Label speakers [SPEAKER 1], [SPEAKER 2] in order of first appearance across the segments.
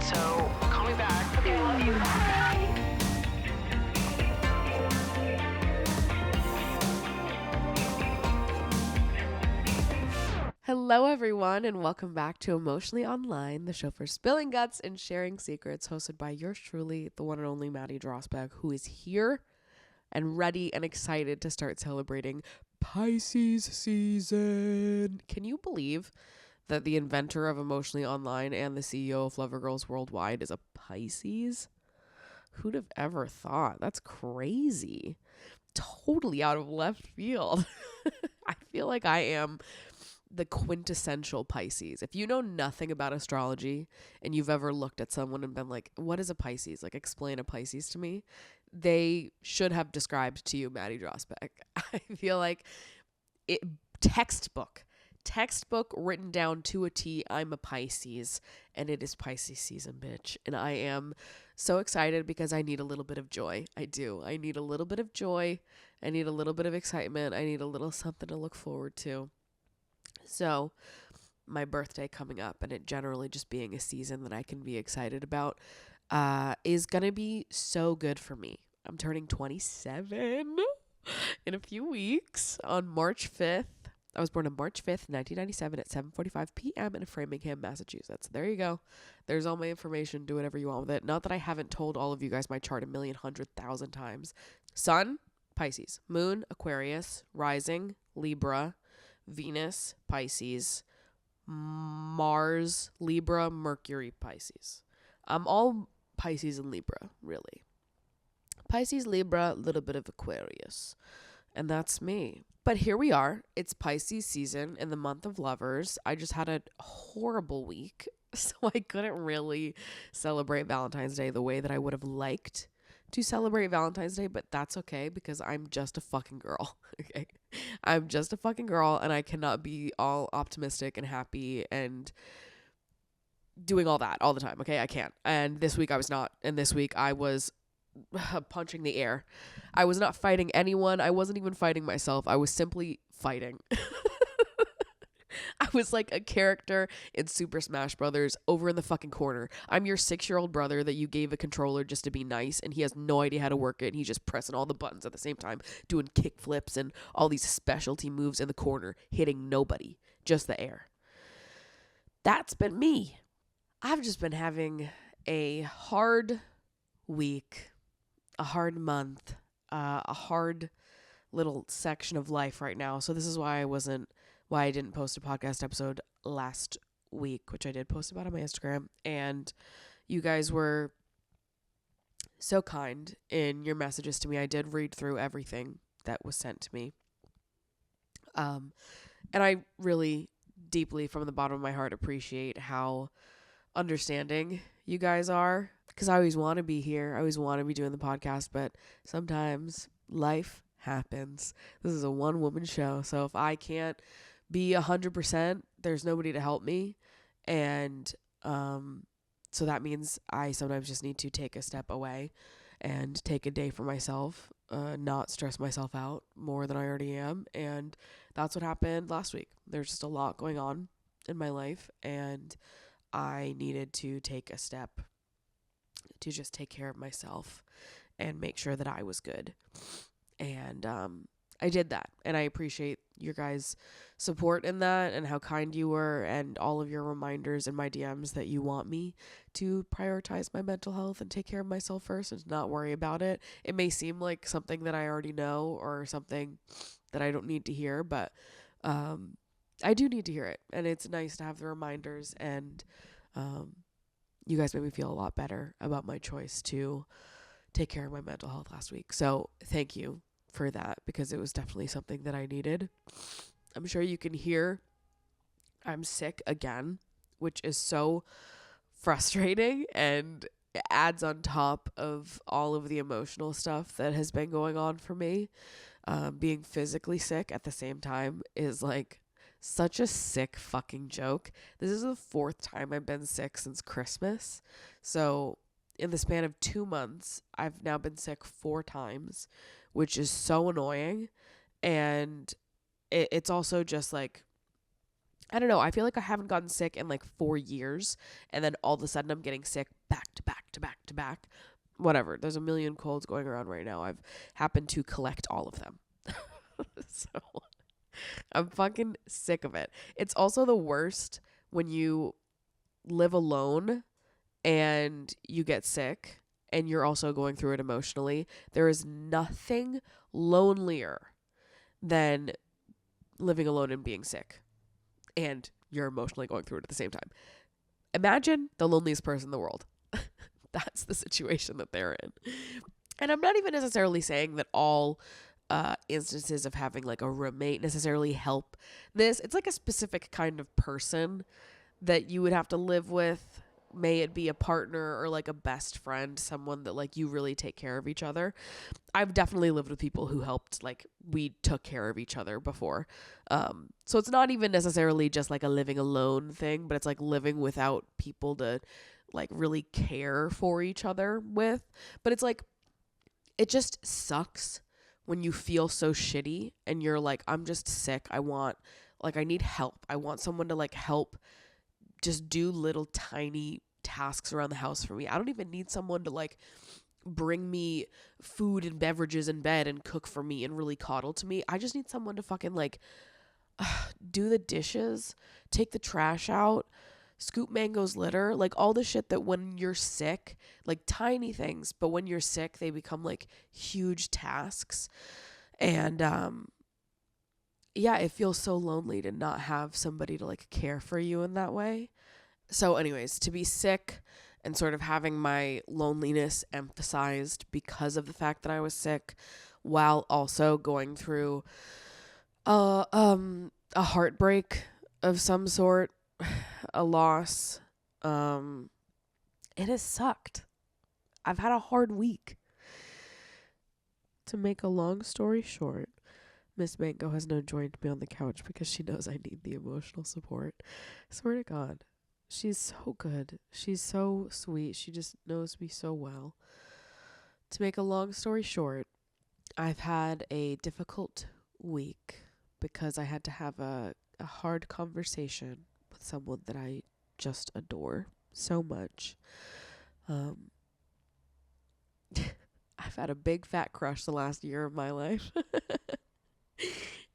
[SPEAKER 1] So call me back. Okay, I love you. Bye.
[SPEAKER 2] Hello, everyone, and welcome back to Emotionally Online, the show for spilling guts and sharing secrets, hosted by yours truly, the one and only Maddie Drossbeck, who is here and ready and excited to start celebrating Pisces season. Can you believe that the inventor of Emotionally Online and the CEO of Lover Girls Worldwide is a Pisces? Who'd have ever thought? That's crazy. Totally out of left field. I feel like I am the quintessential Pisces. If you know nothing about astrology and you've ever looked at someone and been like, what is a Pisces? Like, explain a Pisces to me. They should have described to you Maddie Drossbeck. I feel like it textbook written down to a T. I'm a Pisces, and it is Pisces season, bitch. And I am so excited because I need a little bit of joy. I do. I need a little bit of joy. I need a little bit of excitement. I need a little something to look forward to. So my birthday coming up, and it generally just being a season that I can be excited about, is going to be so good for me. I'm turning 27 in a few weeks on March 5th. I was born on March 5th, 1997 at 7:45 p.m. in Framingham, Massachusetts. There you go. There's all my information. Do whatever you want with it. Not that I haven't told all of you guys my chart 1,100,000 times. Sun, Pisces. Moon, Aquarius. Rising, Libra. Venus, Pisces, Mars, Libra, Mercury, Pisces. I'm all Pisces and Libra, really. Pisces, Libra, a little bit of Aquarius. And that's me. But here we are. It's Pisces season in the month of lovers. I just had a horrible week, so I couldn't really celebrate Valentine's Day the way that I would have liked to celebrate Valentine's Day, but that's okay because I'm just a fucking girl. Okay. I'm just a fucking girl, and I cannot be all optimistic and happy and doing all that all the time. Okay. I can't. And this week I was not. And this week I was punching the air. I was not fighting anyone. I wasn't even fighting myself. I was simply fighting. I was like a character in Super Smash Brothers over in the fucking corner. I'm your 6-year-old brother that you gave a controller just to be nice, and he has no idea how to work it, and he's just pressing all the buttons at the same time, doing kick flips and all these specialty moves in the corner, hitting nobody, just the air. That's been me. I've just been having a hard week, a hard month, a hard little section of life right now. So this is why I didn't post a podcast episode last week, which I did post about on my Instagram. And you guys were so kind in your messages to me. I did read through everything that was sent to me. And I really deeply, from the bottom of my heart, appreciate how understanding you guys are. Because I always want to be here. I always want to be doing the podcast, but sometimes life happens. This is a one-woman show. So if I can't be 100%, there's nobody to help me. And so that means I sometimes just need to take a step away and take a day for myself, not stress myself out more than I already am. And that's what happened last week. There's just a lot going on in my life, and I needed to take a step to just take care of myself and make sure that I was good. And I did that, and I appreciate your guys' support in that and how kind you were and all of your reminders in my DMs that you want me to prioritize my mental health and take care of myself first and not worry about it. It may seem like something that I already know or something that I don't need to hear, but I do need to hear it, and it's nice to have the reminders, and you guys made me feel a lot better about my choice to take care of my mental health last week. So thank you for that, because it was definitely something that I needed. I'm sure you can hear I'm sick again, which is so frustrating, and it adds on top of all of the emotional stuff that has been going on for me. Being physically sick at the same time is like such a sick fucking joke. This is the 4th time I've been sick since Christmas. So in the span of 2 months, I've now been sick 4 times, which is so annoying. And it's also just like, I don't know, I feel like I haven't gotten sick in like 4 years, and then all of a sudden I'm getting sick back to back to back to back. Whatever. There's a million colds going around right now. I've happened to collect all of them. So I'm fucking sick of it. It's also the worst when you live alone and you get sick and you're also going through it emotionally. There is nothing lonelier than living alone and being sick, and you're emotionally going through it at the same time. Imagine the loneliest person in the world. That's the situation that they're in. And I'm not even necessarily saying that all instances of having like a roommate necessarily help this. It's like a specific kind of person that you would have to live with. May it be a partner or like a best friend, someone that like you really take care of each other. I've definitely lived with people who helped, like we took care of each other before. So it's not even necessarily just like a living alone thing, but it's like living without people to like really care for each other with. But it's like, it just sucks when you feel so shitty and you're like, I'm just sick. I need help. I want someone to like help just do little tiny tasks around the house for me. I don't even need someone to like bring me food and beverages in bed and cook for me and really coddle to me. I just need someone to fucking like do the dishes, take the trash out, scoop Mango's litter, like all the shit that when you're sick, like tiny things, but when you're sick, they become like huge tasks. And yeah, it feels so lonely to not have somebody to like care for you in that way. So anyways, to be sick and sort of having my loneliness emphasized because of the fact that I was sick, while also going through a heartbreak of some sort, a loss, it has sucked. I've had a hard week. To make a long story short, Miss Mango has now joined me on the couch because she knows I need the emotional support. I swear to God, she's so good. She's so sweet. She just knows me so well. To make a long story short, I've had a difficult week because I had to have a hard conversation with someone that I just adore so much. I've had a big fat crush the last year of my life.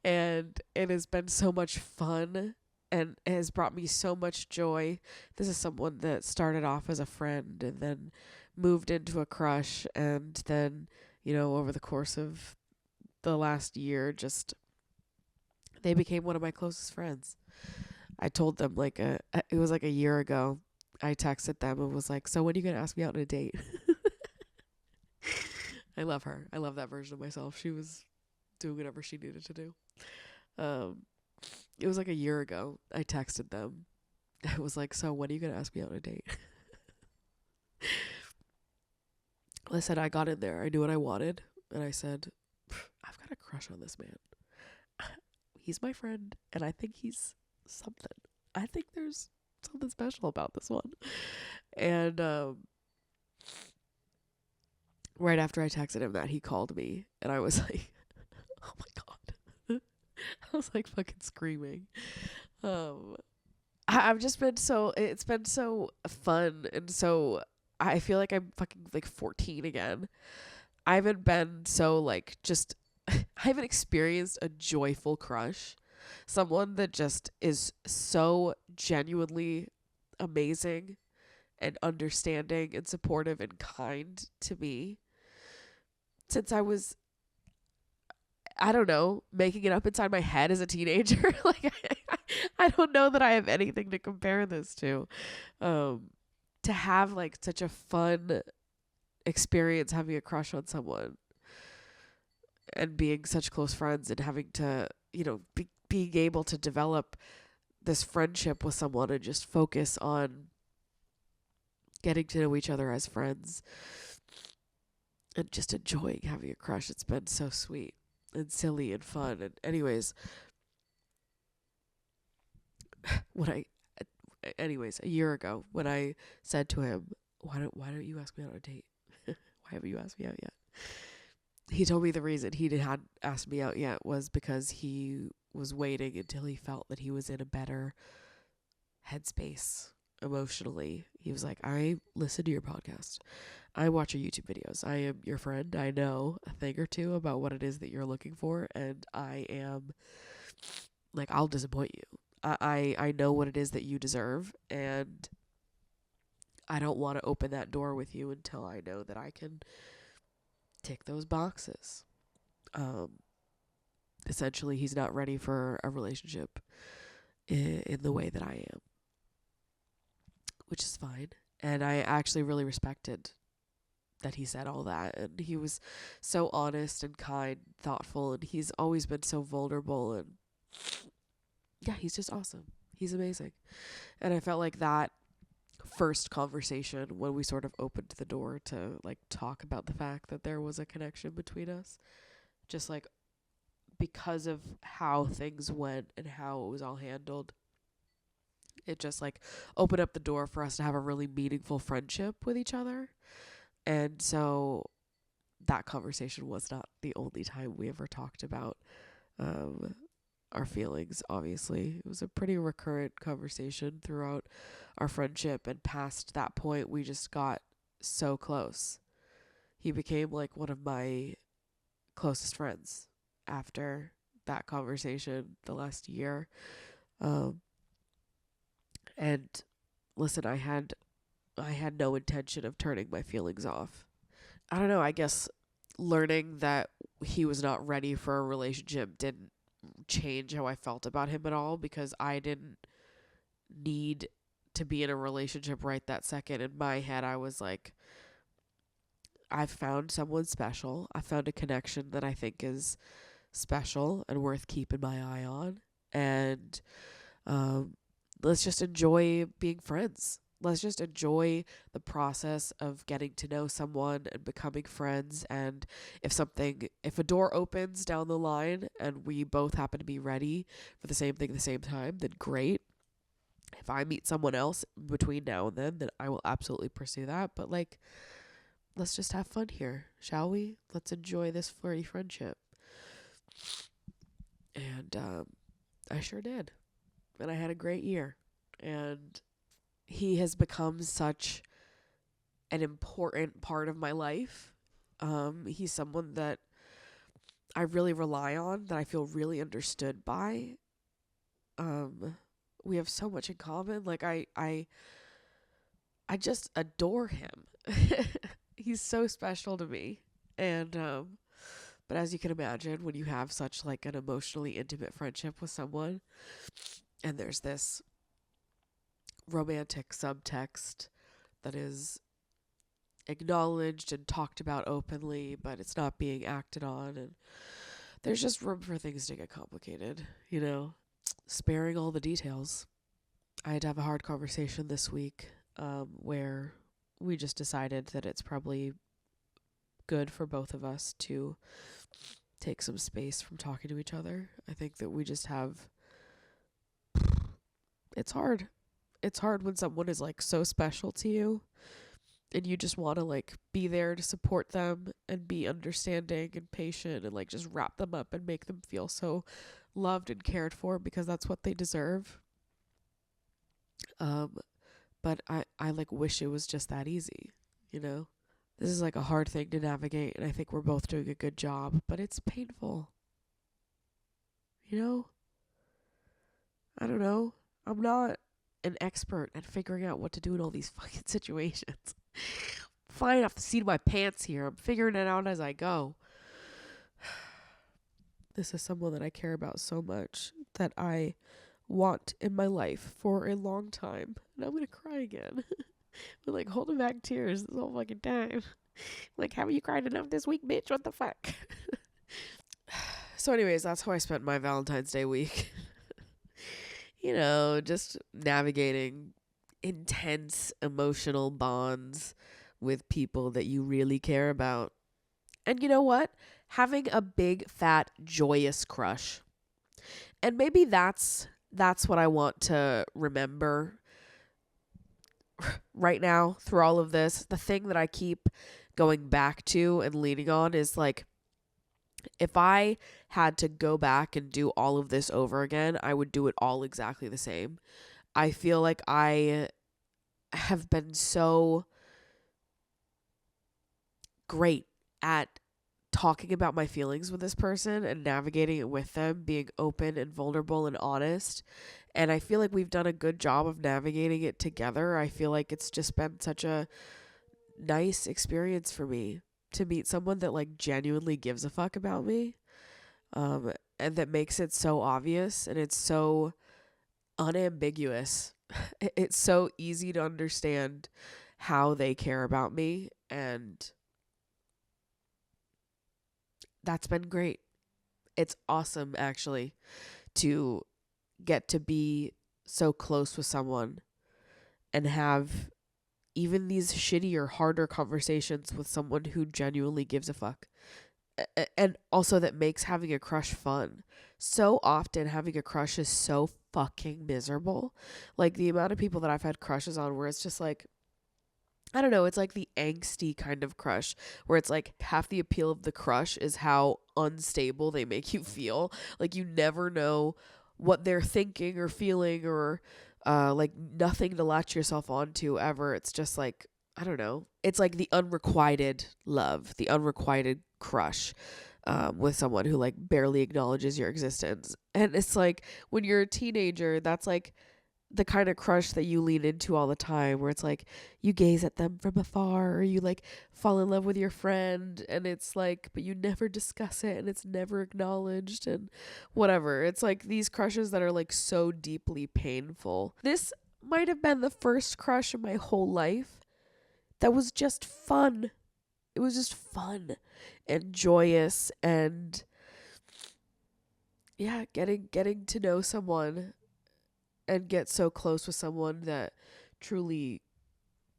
[SPEAKER 2] And it has been so much fun and it has brought me so much joy. This is someone that started off as a friend and then moved into a crush, and then, you know, over the course of the last year, just they became one of my closest friends. I told them it was like a year ago. I texted them and was like, so when are you going to ask me out on a date? I love her. I love that version of myself. She was doing whatever she needed to do. It was like a year ago. I texted them. I was like, so when are you going to ask me out on a date? I said, I got in there. I knew what I wanted. And I said, I've got a crush on this man. He's my friend. And I think he's something. I think there's something special about this one. And right after I texted him that, he called me. And I was like, oh my God. I was like fucking screaming. I've just been it's been so fun, and so I feel like I'm fucking like 14 again. I haven't been so like just I haven't experienced a joyful crush. Someone that just is so genuinely amazing and understanding and supportive and kind to me since I was, I don't know, making it up inside my head as a teenager. Like, I don't know that I have anything to compare this to. To have like such a fun experience having a crush on someone and being such close friends and having to, you know, being able to develop this friendship with someone and just focus on getting to know each other as friends and just enjoying having a crush. It's been so sweet and silly and fun. And anyways, a year ago when I said to him, why don't you ask me out on a date? Why haven't you asked me out yet? He told me the reason he hadn't asked me out yet was because he was waiting until he felt that he was in a better headspace emotionally. He was like, I listen to your podcast. I watch your YouTube videos. I am your friend. I know a thing or two about what it is that you're looking for, and I am like, I'll disappoint you. I know what it is that you deserve, and I don't want to open that door with you until I know that I can tick those boxes. Essentially, he's not ready for a relationship in the way that I am, which is fine. And I actually really respected that he said all that. And he was so honest and kind, thoughtful, and he's always been so vulnerable. And yeah, he's just awesome. He's amazing. And I felt like that first conversation when we sort of opened the door to like talk about the fact that there was a connection between us, just like because of how things went and how it was all handled, it just like opened up the door for us to have a really meaningful friendship with each other. And so that conversation was not the only time we ever talked about our feelings. Obviously, it was a pretty recurrent conversation throughout our friendship, and past that point we just got so close. He became like one of my closest friends after that conversation the last year. And listen, I had no intention of turning my feelings off. I don't know, I guess learning that he was not ready for a relationship didn't change how I felt about him at all, because I didn't need to be in a relationship right that second. In my head, I was like, I've found someone special. I found a connection that I think is special and worth keeping my eye on. And let's just enjoy being friends. Let's just enjoy the process of getting to know someone and becoming friends. And if a door opens down the line and we both happen to be ready for the same thing at the same time, then great. If I meet someone else between now and then I will absolutely pursue that. But like, let's just have fun here, shall we? Let's enjoy this flirty friendship. And I sure did. And I had a great year. And he has become such an important part of my life. He's someone that I really rely on, that I feel really understood by. We have so much in common. Like I just adore him. He's so special to me. And but as you can imagine, when you have such like an emotionally intimate friendship with someone, and there's this romantic subtext that is acknowledged and talked about openly, but it's not being acted on, and there's just room for things to get complicated, you know? Sparing all the details, I had to have a hard conversation this week where we just decided that it's probably good for both of us to take some space from talking to each other. I think that we just have... It's hard. It's hard when someone is like so special to you and you just want to like be there to support them and be understanding and patient and like just wrap them up and make them feel so loved and cared for, because that's what they deserve. But I like wish it was just that easy, you know? This is like a hard thing to navigate, and I think we're both doing a good job, but it's painful. You know? I don't know. I'm not an expert at figuring out what to do in all these fucking situations. Flying off the seat of my pants here. I'm figuring it out as I go. This is someone that I care about so much, that I want in my life for a long time. And I'm gonna cry again. I'm like holding back tears this whole fucking time. Like, haven't you cried enough this week, bitch? What the fuck? So anyways, that's how I spent my Valentine's Day week. You know, just navigating intense emotional bonds with people that you really care about. And you know what? Having a big, fat, joyous crush. And maybe that's what I want to remember right now through all of this. The thing that I keep going back to and leaning on is like, if I had to go back and do all of this over again, I would do it all exactly the same. I feel like I have been so great at talking about my feelings with this person and navigating it with them, being open and vulnerable and honest. And I feel like we've done a good job of navigating it together. I feel like it's just been such a nice experience for me to meet someone that like genuinely gives a fuck about me. And that makes it so obvious and it's so unambiguous. It's so easy to understand how they care about me, and that's been great. It's awesome actually to get to be so close with someone and have even these shittier, harder conversations with someone who genuinely gives a fuck. And also that makes having a crush fun. So often having a crush is so fucking miserable. Like the amount of people that I've had crushes on where it's just like, I don't know, it's like the angsty kind of crush where it's like half the appeal of the crush is how unstable they make you feel. Like you never know what they're thinking or feeling, or like nothing to latch yourself onto ever. It's just like, I don't know. It's like the unrequited love, the unrequited crush with someone who like barely acknowledges your existence. And it's like when you're a teenager, that's like the kind of crush that you lean into all the time, where it's like you gaze at them from afar, or you like fall in love with your friend, and it's like, but you never discuss it and it's never acknowledged and whatever. It's like these crushes that are like so deeply painful. This might have been the first crush in my whole life that was just fun. It was just fun and joyous, and yeah, getting to know someone and get so close with someone that truly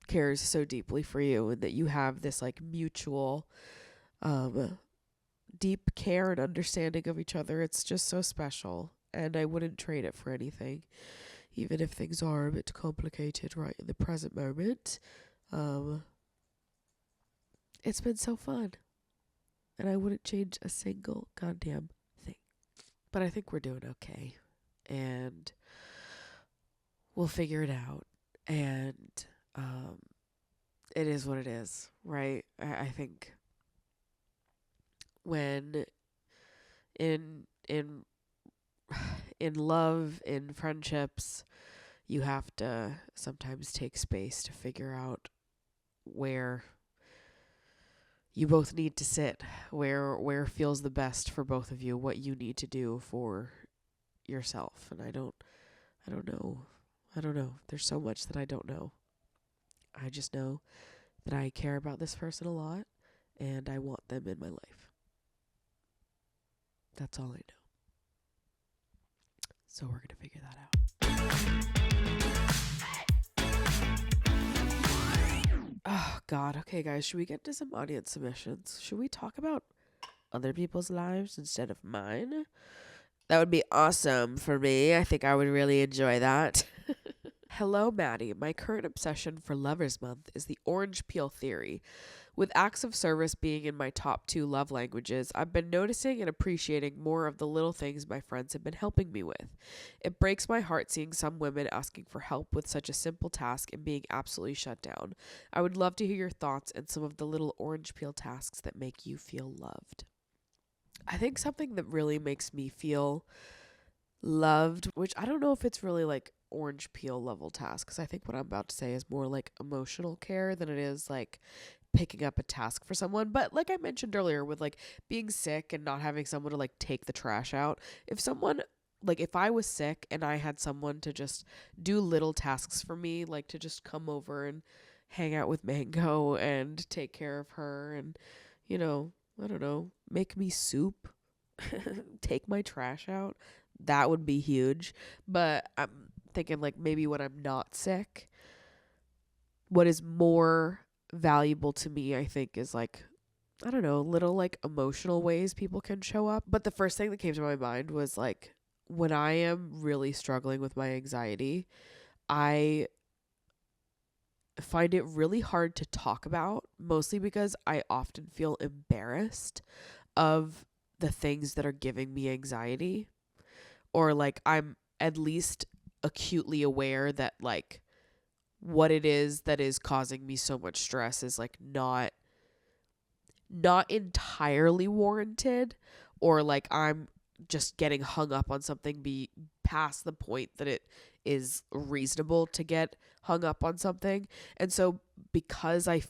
[SPEAKER 2] cares so deeply for you, and that you have this like mutual deep care and understanding of each other. It's just so special, and I wouldn't trade it for anything, even if things are a bit complicated right in the present moment. It's been so fun, and I wouldn't change a single goddamn thing. But I think we're doing okay, and we'll figure it out. And it is what it is, right? I think when in in love, in friendships, you have to sometimes take space to figure out where you both need to sit, where feels the best for both of you, what you need to do for yourself. And I don't know. I don't know. There's so much that I don't know. I just know that I care about this person a lot and I want them in my life. That's all I know. So we're going to figure that out. Oh, God. Okay, guys. Should we get to some audience submissions? Should we talk about other people's lives instead of mine? That would be awesome for me. I think I would really enjoy that. Hello, Maddie. My current obsession for Lover's Month is the orange peel theory. With acts of service being in my top 2 love languages, I've been noticing and appreciating more of the little things my friends have been helping me with. It breaks my heart seeing some women asking for help with such a simple task and being absolutely shut down. I would love to hear your thoughts and some of the little orange peel tasks that make you feel loved. I think something that really makes me feel loved, which I don't know if it's really like orange peel level task, because I think what I'm about to say is more like emotional care than it is like picking up a task for someone. But like I mentioned earlier, with like being sick and not having someone to like take the trash out, if someone, like if I was sick and I had someone to just do little tasks for me, like to just come over and hang out with Mango and take care of her and, you know, I don't know, make me soup, take my trash out, that would be huge. But I'm thinking like maybe when I'm not sick, what is more valuable to me, I think, is like, I don't know, little like emotional ways people can show up. But the first thing that came to my mind was like when I am really struggling with my anxiety, I find it really hard to talk about, mostly because I often feel embarrassed of the things that are giving me anxiety, or like I'm at least acutely aware that like what it is that is causing me so much stress is like not entirely warranted, or like I'm just getting hung up on something be past the point that it is reasonable to get hung up on something. And so because I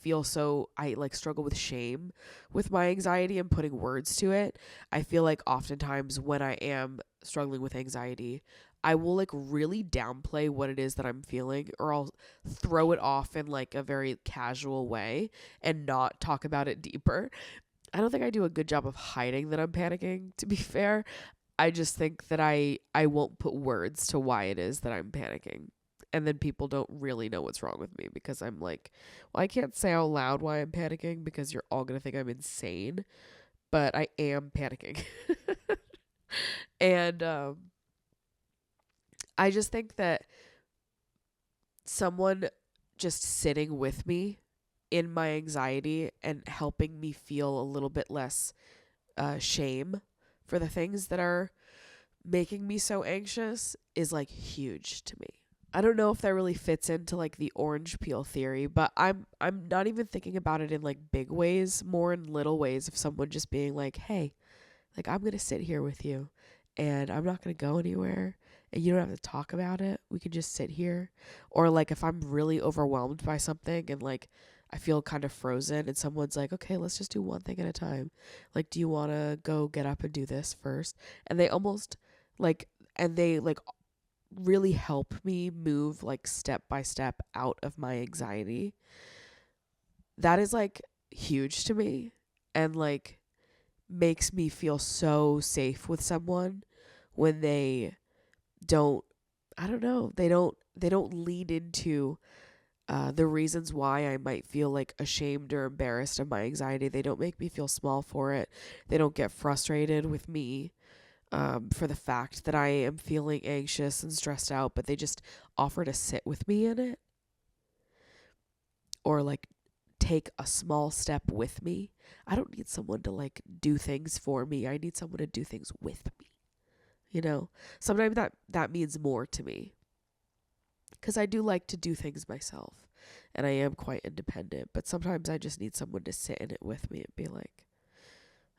[SPEAKER 2] like struggle with shame with my anxiety and putting words to it, I feel like oftentimes when I am struggling with anxiety, I will like really downplay what it is that I'm feeling, or I'll throw it off in like a very casual way and not talk about it deeper. I don't think I do a good job of hiding that I'm panicking, to be fair. I just think that I won't put words to why it is that I'm panicking. And then people don't really know what's wrong with me because I'm like, well, I can't say out loud why I'm panicking because you're all going to think I'm insane, but I am panicking. And I just think that someone just sitting with me in my anxiety and helping me feel a little bit less shame for the things that are making me so anxious is like huge to me. I don't know if that really fits into like the orange peel theory, but I'm not even thinking about it in like big ways, more in little ways of someone just being like, "Hey, like I'm going to sit here with you and I'm not going to go anywhere and you don't have to talk about it. We can just sit here." Or like if I'm really overwhelmed by something and like I feel kind of frozen and someone's like, "Okay, let's just do one thing at a time. Like, do you want to go get up and do this first?" And they almost like, and they like really help me move like step by step out of my anxiety. That is like huge to me and like makes me feel so safe with someone when they don't, I don't know, they don't lean into the reasons why I might feel like ashamed or embarrassed of my anxiety. They don't make me feel small for it. They don't get frustrated with me for the fact that I am feeling anxious and stressed out, but they just offer to sit with me in it, or like take a small step with me. I don't need someone to like do things for me. I need someone to do things with me. You know, sometimes that means more to me because I do like to do things myself and I am quite independent, but sometimes I just need someone to sit in it with me and be like,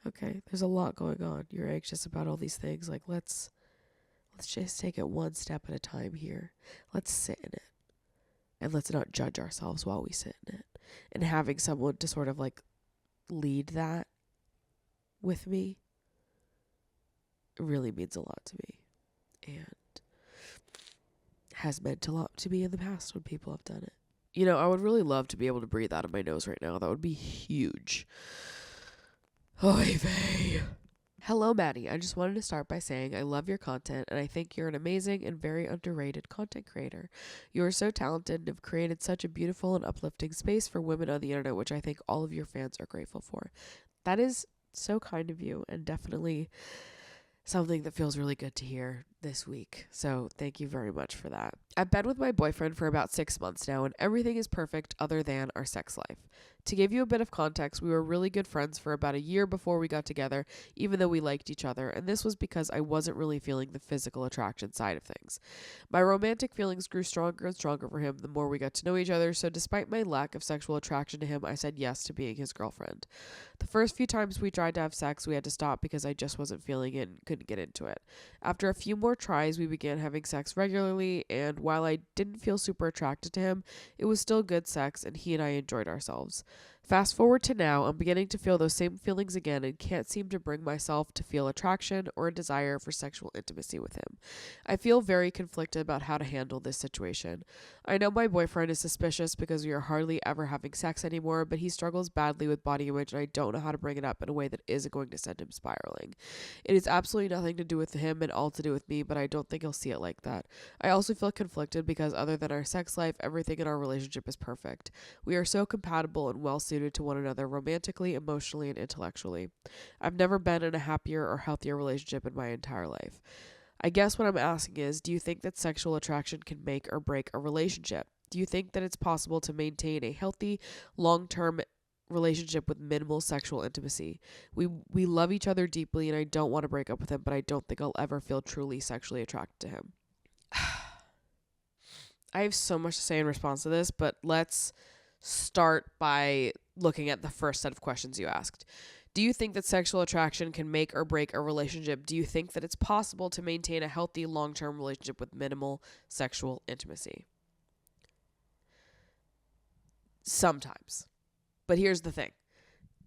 [SPEAKER 2] "Okay, there's a lot going on. You're anxious about all these things. Like let's just take it one step at a time here. Let's sit in it. And let's not judge ourselves while we sit in it." And having someone to sort of like lead that with me really means a lot to me, and has meant a lot to me in the past when people have done it. You know, I would really love to be able to breathe out of my nose right now. That would be huge. Oy vey. Hello, Maddie. I just wanted to start by saying I love your content and I think you're an amazing and very underrated content creator. You are so talented and have created such a beautiful and uplifting space for women on the internet, which I think all of your fans are grateful for. That is so kind of you and definitely something that feels really good to hear this week. So thank you very much for that. I've been with my boyfriend for about 6 months now and everything is perfect other than our sex life. To give you a bit of context, we were really good friends for about a year before we got together, even though we liked each other, and this was because I wasn't really feeling the physical attraction side of things. My romantic feelings grew stronger and stronger for him the more we got to know each other, so despite my lack of sexual attraction to him, I said yes to being his girlfriend. The first few times we tried to have sex, we had to stop because I just wasn't feeling it and couldn't get into it. After a few more tries, we began having sex regularly, and while I didn't feel super attracted to him, it was still good sex, and he and I enjoyed ourselves. Fast forward to now, I'm beginning to feel those same feelings again and can't seem to bring myself to feel attraction or a desire for sexual intimacy with him. I feel very conflicted about how to handle this situation. I know my boyfriend is suspicious because we are hardly ever having sex anymore, but he struggles badly with body image and I don't know how to bring it up in a way that isn't going to send him spiraling. It is absolutely nothing to do with him and all to do with me, but I don't think he'll see it like that. I also feel conflicted because other than our sex life, everything in our relationship is perfect. We are so compatible and well suited to one another romantically, emotionally, and intellectually. I've never been in a happier or healthier relationship in my entire life. I guess what I'm asking is, do you think that sexual attraction can make or break a relationship? Do you think that it's possible to maintain a healthy, long-term relationship with minimal sexual intimacy? We love each other deeply and I don't want to break up with him, but I don't think I'll ever feel truly sexually attracted to him. I have so much to say in response to this, but let's start by looking at the first set of questions you asked. Do you think that sexual attraction can make or break a relationship? Do you think that it's possible to maintain a healthy long-term relationship with minimal sexual intimacy? Sometimes. But here's the thing.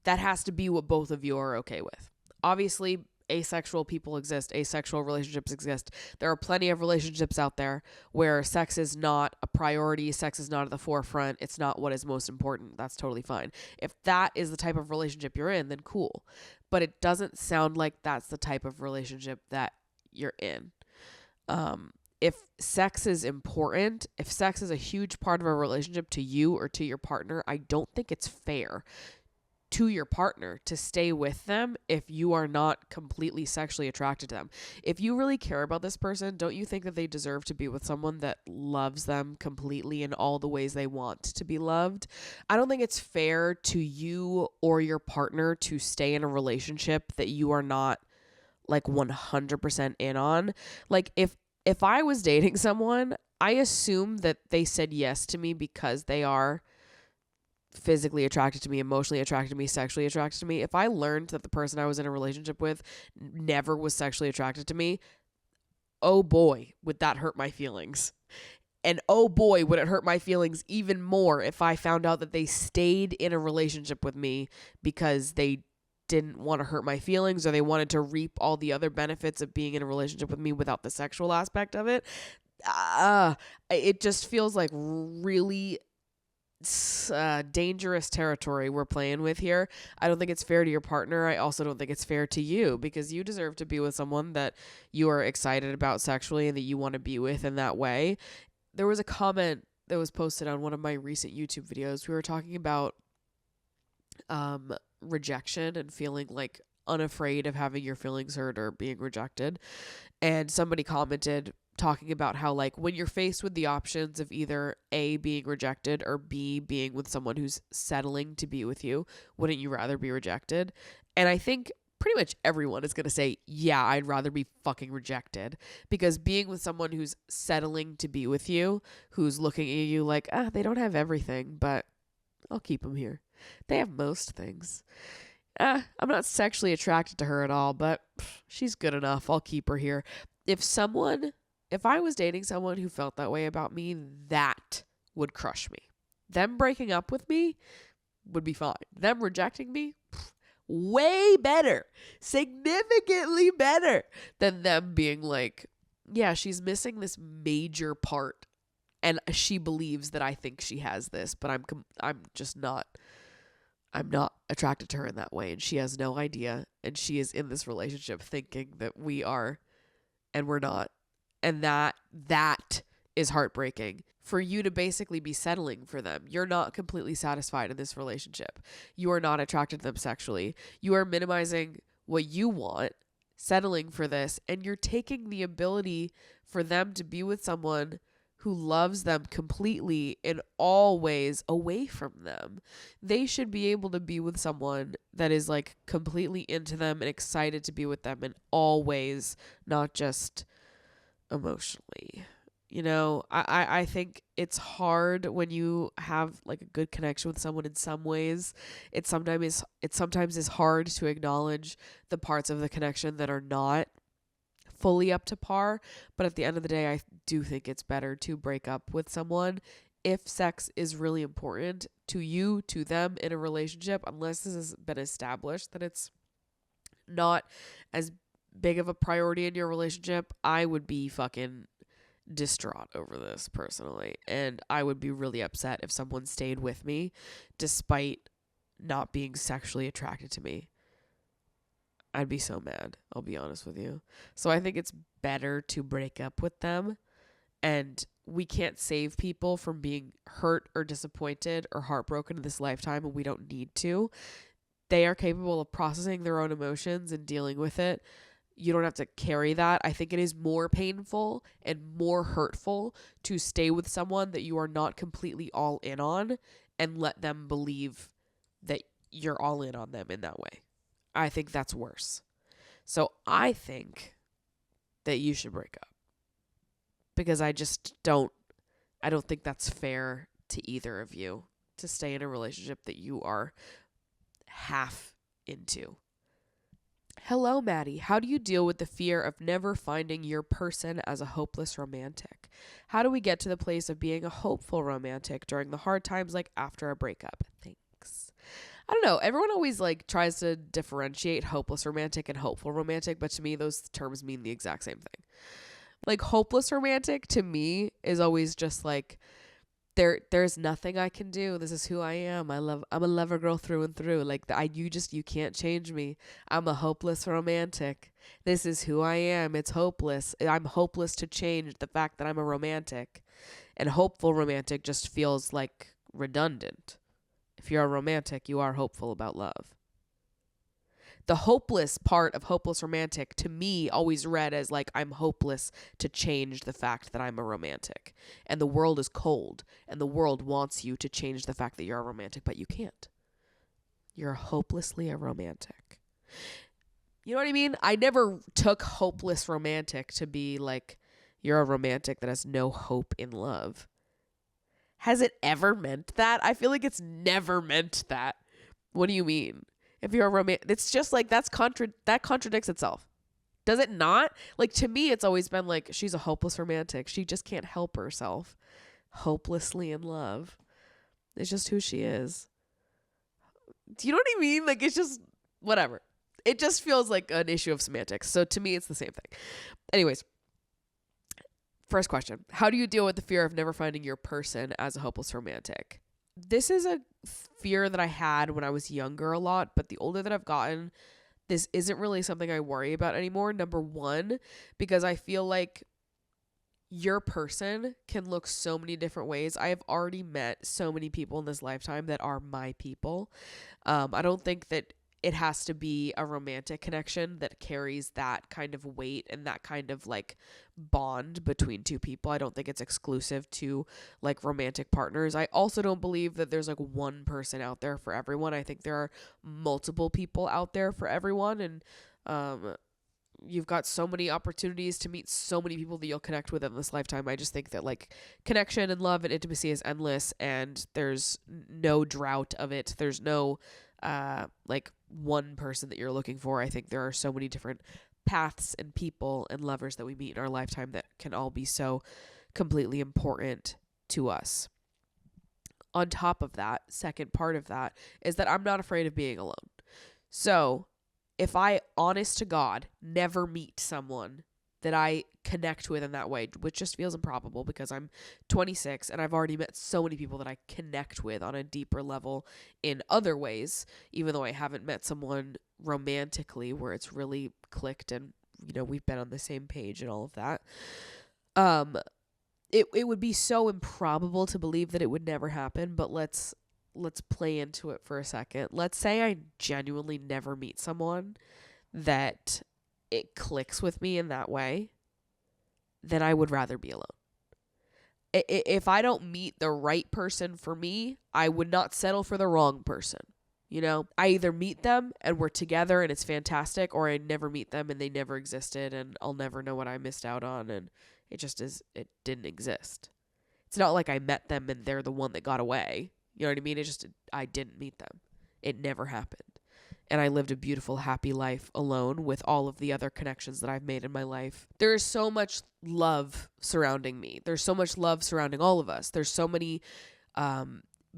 [SPEAKER 2] That has to be what both of you are okay with. Obviously, asexual people exist. Asexual relationships exist. There are plenty of relationships out there where sex is not a priority. Sex is not at the forefront. It's not what is most important. That's totally fine. If that is the type of relationship you're in, then cool. But it doesn't sound like that's the type of relationship that you're in. If sex is important, if sex is a huge part of a relationship to you or to your partner, I don't think it's fair to your partner to stay with them if you are not completely sexually attracted to them. If you really care about this person, don't you think that they deserve to be with someone that loves them completely in all the ways they want to be loved? I don't think it's fair to you or your partner to stay in a relationship that you are not like 100% in on. Like if I was dating someone, I assume that they said yes to me because they are physically attracted to me, emotionally attracted to me, sexually attracted to me. If I learned that the person I was in a relationship with never was sexually attracted to me, oh boy, would that hurt my feelings. And oh boy, would it hurt my feelings even more if I found out that they stayed in a relationship with me because they didn't want to hurt my feelings or they wanted to reap all the other benefits of being in a relationship with me without the sexual aspect of it. It just feels like really dangerous territory we're playing with here. I don't think it's fair to your partner. I also don't think it's fair to you because you deserve to be with someone that you are excited about sexually and that you want to be with in that way. There was a comment that was posted on one of my recent YouTube videos. We were talking about rejection and feeling like unafraid of having your feelings hurt or being rejected. And somebody commented talking about how, like, when you're faced with the options of either A, being rejected, or B, being with someone who's settling to be with you, wouldn't you rather be rejected? And I think pretty much everyone is going to say, yeah, I'd rather be fucking rejected, because being with someone who's settling to be with you, who's looking at you like, they don't have everything, but I'll keep them here. They have most things. I'm not sexually attracted to her at all, but she's good enough. I'll keep her here. If I was dating someone who felt that way about me, that would crush me. Them breaking up with me would be fine. Them rejecting me, way better. Significantly better than them being like, yeah, she's missing this major part. And she believes that I think she has this, but I'm just not. I'm not attracted to her in that way. And she has no idea. And she is in this relationship thinking that we are, and we're not. And that is heartbreaking. For you to basically be settling for them. You're not completely satisfied in this relationship. You are not attracted to them sexually. You are minimizing what you want, settling for this, and you're taking the ability for them to be with someone who loves them completely in all ways away from them. They should be able to be with someone that is like completely into them and excited to be with them in all ways, not just emotionally. You know, I think it's hard when you have like a good connection with someone in some ways. It sometimes is hard to acknowledge the parts of the connection that are not fully up to par, but at the end of the day, I do think it's better to break up with someone if sex is really important to you, to them in a relationship, unless this has been established that it's not as big of a priority in your relationship. I would be fucking distraught over this personally, and I would be really upset if someone stayed with me despite not being sexually attracted to me. I'd be so mad, I'll be honest with you. So I think it's better to break up with them, and we can't save people from being hurt or disappointed or heartbroken in this lifetime, and we don't need to. They are capable of processing their own emotions and dealing with it. You don't have to carry that. I think it is more painful and more hurtful to stay with someone that you are not completely all in on and let them believe that you're all in on them in that way. I think that's worse. So I think that you should break up, because I just don't I don't think that's fair to either of you to stay in a relationship that you are half into. Hello, Maddie. How do you deal with the fear of never finding your person as a hopeless romantic? How do we get to the place of being a hopeful romantic during the hard times, like after a breakup? Thanks. I don't know. Everyone always like tries to differentiate hopeless romantic and hopeful romantic, but to me, those terms mean the exact same thing. Like hopeless romantic to me is always just like, there's nothing I can do. This is who I am. I'm a lover girl through and through. Like you can't change me. I'm a hopeless romantic. This is who I am. It's hopeless. I'm hopeless to change the fact that I'm a romantic. And hopeful romantic just feels like redundant. If you're a romantic, you are hopeful about love. The hopeless part of hopeless romantic to me always read as like I'm hopeless to change the fact that I'm a romantic. And the world is cold and the world wants you to change the fact that you're a romantic, but you can't. You're hopelessly a romantic. You know what I mean? I never took hopeless romantic to be like you're a romantic that has no hope in love. Has it ever meant that? I feel like it's never meant that. What do you mean? If you're a romantic, it's just like that contradicts itself. Does it not? Like to me, it's always been like she's a hopeless romantic. She just can't help herself. Hopelessly in love. It's just who she is. Do you know what I mean? Like it's just whatever. It just feels like an issue of semantics. So to me, it's the same thing. Anyways, first question. How do you deal with the fear of never finding your person as a hopeless romantic? This is a fear that I had when I was younger a lot, but the older that I've gotten, this isn't really something I worry about anymore. Number one, because I feel like your person can look so many different ways. I have already met so many people in this lifetime that are my people. I don't think that it has to be a romantic connection that carries that kind of weight and that kind of like bond between two people. I don't think it's exclusive to like romantic partners. I also don't believe that there's like one person out there for everyone. I think there are multiple people out there for everyone. And you've got so many opportunities to meet so many people that you'll connect with in this lifetime. I just think that like connection and love and intimacy is endless and there's no drought of it. There's no like one person that you're looking for. I think there are so many different paths and people and lovers that we meet in our lifetime that can all be so completely important to us. On top of that, second part of that is that I'm not afraid of being alone. So if I, honest to God, never meet someone that I connect with in that way, which just feels improbable because I'm 26 and I've already met so many people that I connect with on a deeper level in other ways, even though I haven't met someone romantically where it's really clicked and, you know, we've been on the same page and all of that. It would be so improbable to believe that it would never happen, but let's play into it for a second. Let's say I genuinely never meet someone that it clicks with me in that way, then I would rather be alone. If I don't meet the right person for me, I would not settle for the wrong person. You know, I either meet them and we're together and it's fantastic, or I never meet them and they never existed and I'll never know what I missed out on and it didn't exist. It's not like I met them and they're the one that got away. You know what I mean? I didn't meet them. It never happened. And I lived a beautiful, happy life alone with all of the other connections that I've made in my life. There is so much love surrounding me. There's so much love surrounding all of us. There's so many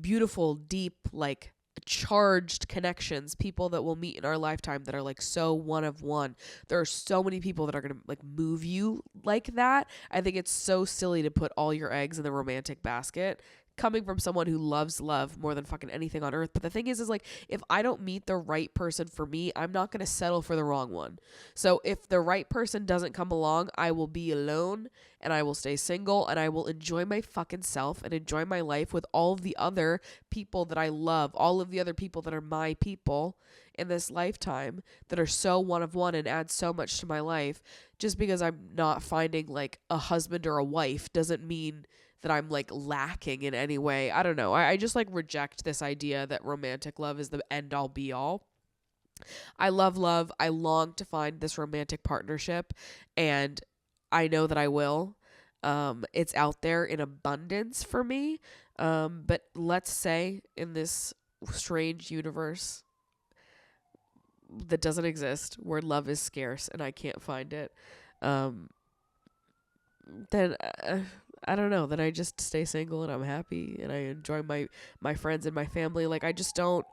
[SPEAKER 2] beautiful, deep, like charged connections, people that we'll meet in our lifetime that are like so one of one. There are so many people that are going to like move you like that. I think it's so silly to put all your eggs in the romantic basket, coming from someone who loves love more than fucking anything on earth. But the thing is like, if I don't meet the right person for me, I'm not going to settle for the wrong one. So if the right person doesn't come along, I will be alone and I will stay single and I will enjoy my fucking self and enjoy my life with all of the other people that I love, all of the other people that are my people in this lifetime that are so one of one and add so much to my life. Just because I'm not finding like a husband or a wife doesn't mean that I'm like lacking in any way. I don't know. I just like reject this idea that romantic love is the end all be all. I love love. I long to find this romantic partnership and I know that I will. It's out there in abundance for me. But let's say in this strange universe that doesn't exist, where love is scarce and I can't find it, then I don't know. Then I just stay single and I'm happy and I enjoy my friends and my family. Like I don't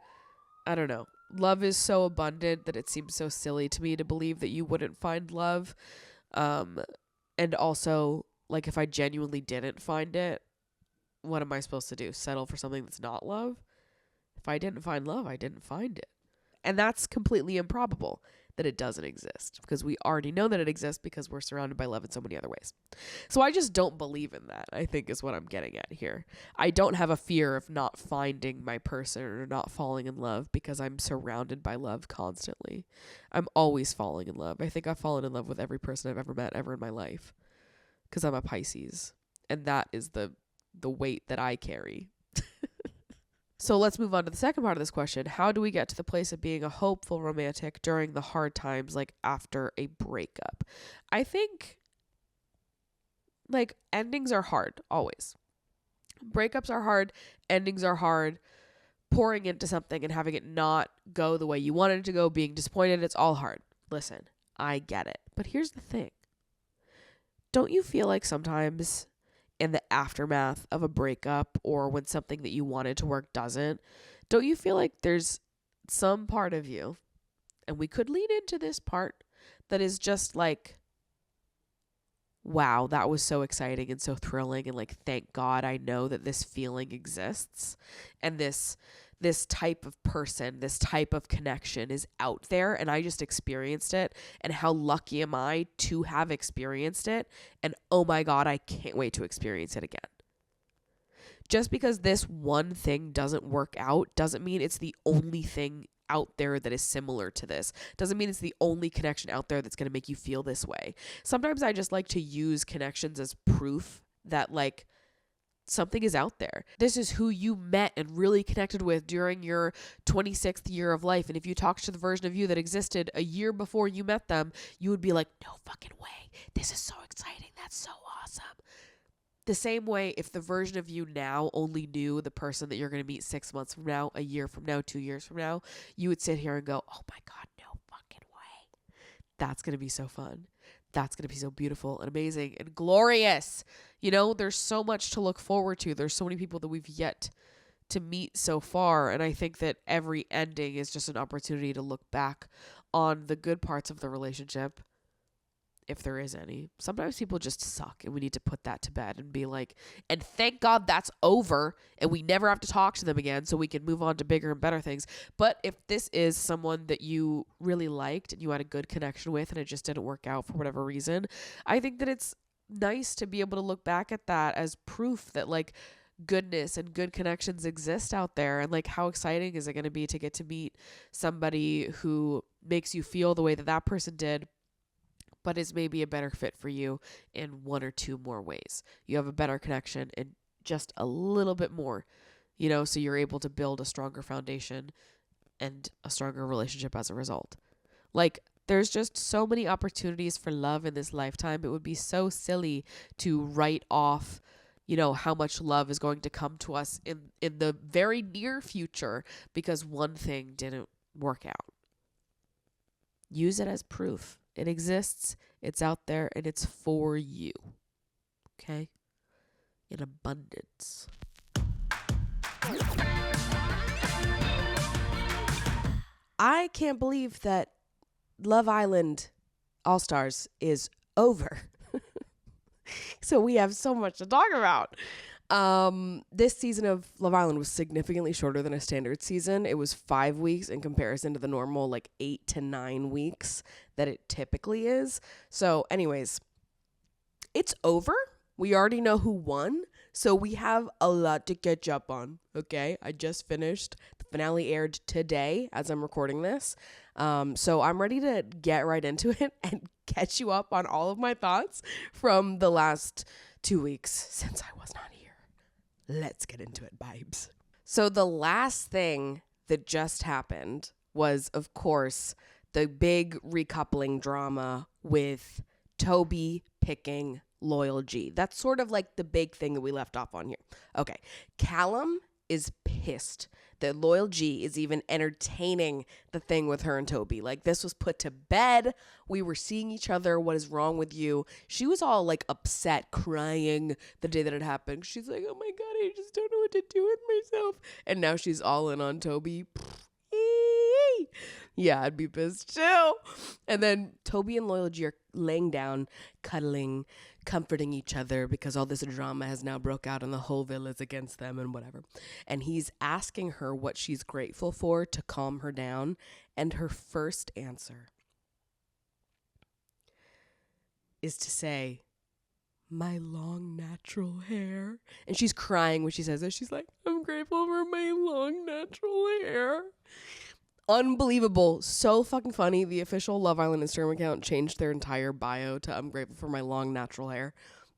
[SPEAKER 2] know. Love is so abundant that it seems so silly to me to believe that you wouldn't find love. And also, like, if I genuinely didn't find it, what am I supposed to do? Settle for something that's not love? If I didn't find love, I didn't find it. And that's completely improbable that it doesn't exist, because we already know that it exists because we're surrounded by love in so many other ways. So I just don't believe in that, I think, is what I'm getting at here. I don't have a fear of not finding my person or not falling in love because I'm surrounded by love constantly. I'm always falling in love. I think I've fallen in love with every person I've ever met ever in my life because I'm a Pisces, and that is the weight that I carry. So let's move on to the second part of this question. How do we get to the place of being a hopeful romantic during the hard times, like after a breakup? I think, like, endings are hard, always. Breakups are hard, endings are hard. Pouring into something and having it not go the way you wanted it to go, being disappointed, it's all hard. Listen, I get it. But here's the thing. Don't you feel like sometimes in the aftermath of a breakup, or when something that you wanted to work doesn't, don't you feel like there's some part of you, and we could lean into this part, that is just like, wow, that was so exciting and so thrilling, and like, thank God I know that this feeling exists, and this type of person, this type of connection is out there, and I just experienced it, and how lucky am I to have experienced it, and oh my God, I can't wait to experience it again. Just because this one thing doesn't work out doesn't mean it's the only thing out there that is similar to this. Doesn't mean it's the only connection out there that's going to make you feel this way. Sometimes I just like to use connections as proof that, like, something is out there. This is who you met and really connected with during your 26th year of life. And if you talked to the version of you that existed a year before you met them, you would be like, no fucking way. This is so exciting. That's so awesome. The same way, if the version of you now only knew the person that you're going to meet 6 months from now, a year from now, 2 years from now, you would sit here and go, oh my God, no fucking way. That's going to be so fun. That's going to be so beautiful and amazing and glorious. You know, there's so much to look forward to. There's so many people that we've yet to meet so far. And I think that every ending is just an opportunity to look back on the good parts of the relationship, if there is any. Sometimes people just suck, and we need to put that to bed and be like, and thank God that's over and we never have to talk to them again, so we can move on to bigger and better things. But if this is someone that you really liked and you had a good connection with and it just didn't work out for whatever reason, I think that it's nice to be able to look back at that as proof that, like, goodness and good connections exist out there. And like, how exciting is it going to be to get to meet somebody who makes you feel the way that that person did, but is maybe a better fit for you in one or two more ways. You have a better connection and just a little bit more, you know, so you're able to build a stronger foundation and a stronger relationship as a result. Like, there's just so many opportunities for love in this lifetime. It would be so silly to write off, you know, how much love is going to come to us in the very near future because one thing didn't work out. Use it as proof. It exists, it's out there, and it's for you. Okay? In abundance.
[SPEAKER 3] I can't believe that Love Island All-Stars is over. So we have so much to talk about. This season of Love Island was significantly shorter than a standard season. It was 5 weeks in comparison to the normal, like, 8 to 9 weeks that it typically is. So anyways, it's over. We already know who won. So we have a lot to catch up on. Okay. I just finished. The finale aired today as I'm recording this. So I'm ready to get right into it and catch you up on all of my thoughts from the last 2 weeks since I was not here. Let's get into it, vibes. So the last thing that just happened was, of course, the big recoupling drama with Toby picking Loyal G. That's sort of like the big thing that we left off on here. Okay. Callum is pissed that Loyal G is even entertaining the thing with her and Toby. Like, this was put to bed. We were seeing each other. What is wrong with you? She was all like upset, crying the day that it happened. She's like, oh my God, I just don't know what to do with myself. And now she's all in on Toby. Yeah, I'd be pissed too. And then Toby and Loyal G are laying down, cuddling, comforting each other because all this drama has now broke out and the whole villa is against them and whatever. And he's asking her what she's grateful for to calm her down. And her first answer is to say, my long natural hair. And she's crying when she says it. She's like, I'm grateful for my long natural hair. Unbelievable. So fucking funny. The official Love Island Instagram account changed their entire bio to I'm grateful for my long natural hair.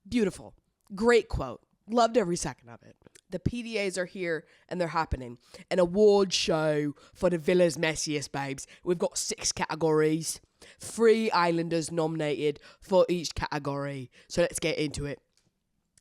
[SPEAKER 3] Beautiful. Great quote. Loved every second of it. The PDAs are here and they're happening. An award show for the villa's messiest babes. We've got 6 categories. 3 islanders nominated for each category. So let's get into it.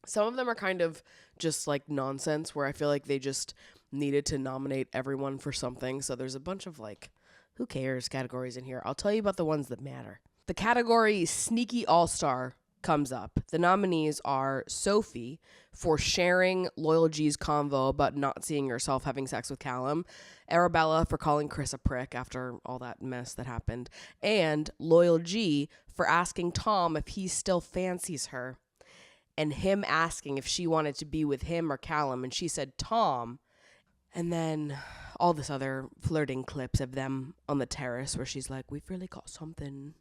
[SPEAKER 3] Some of them are kind of just like nonsense where I feel like they just needed to nominate everyone for something. So there's a bunch of like, who cares categories in here. I'll tell you about the ones that matter. The category Sneaky All-Star comes up. The nominees are Sophie for sharing Loyal G's convo about not seeing herself having sex with Callum, Arabella for calling Chris a prick after all that mess that happened, and Loyal G for asking Tom if he still fancies her, and him asking if she wanted to be with him or Callum, and she said Tom. And then all this other flirting clips of them on the terrace where she's like, we've really got something,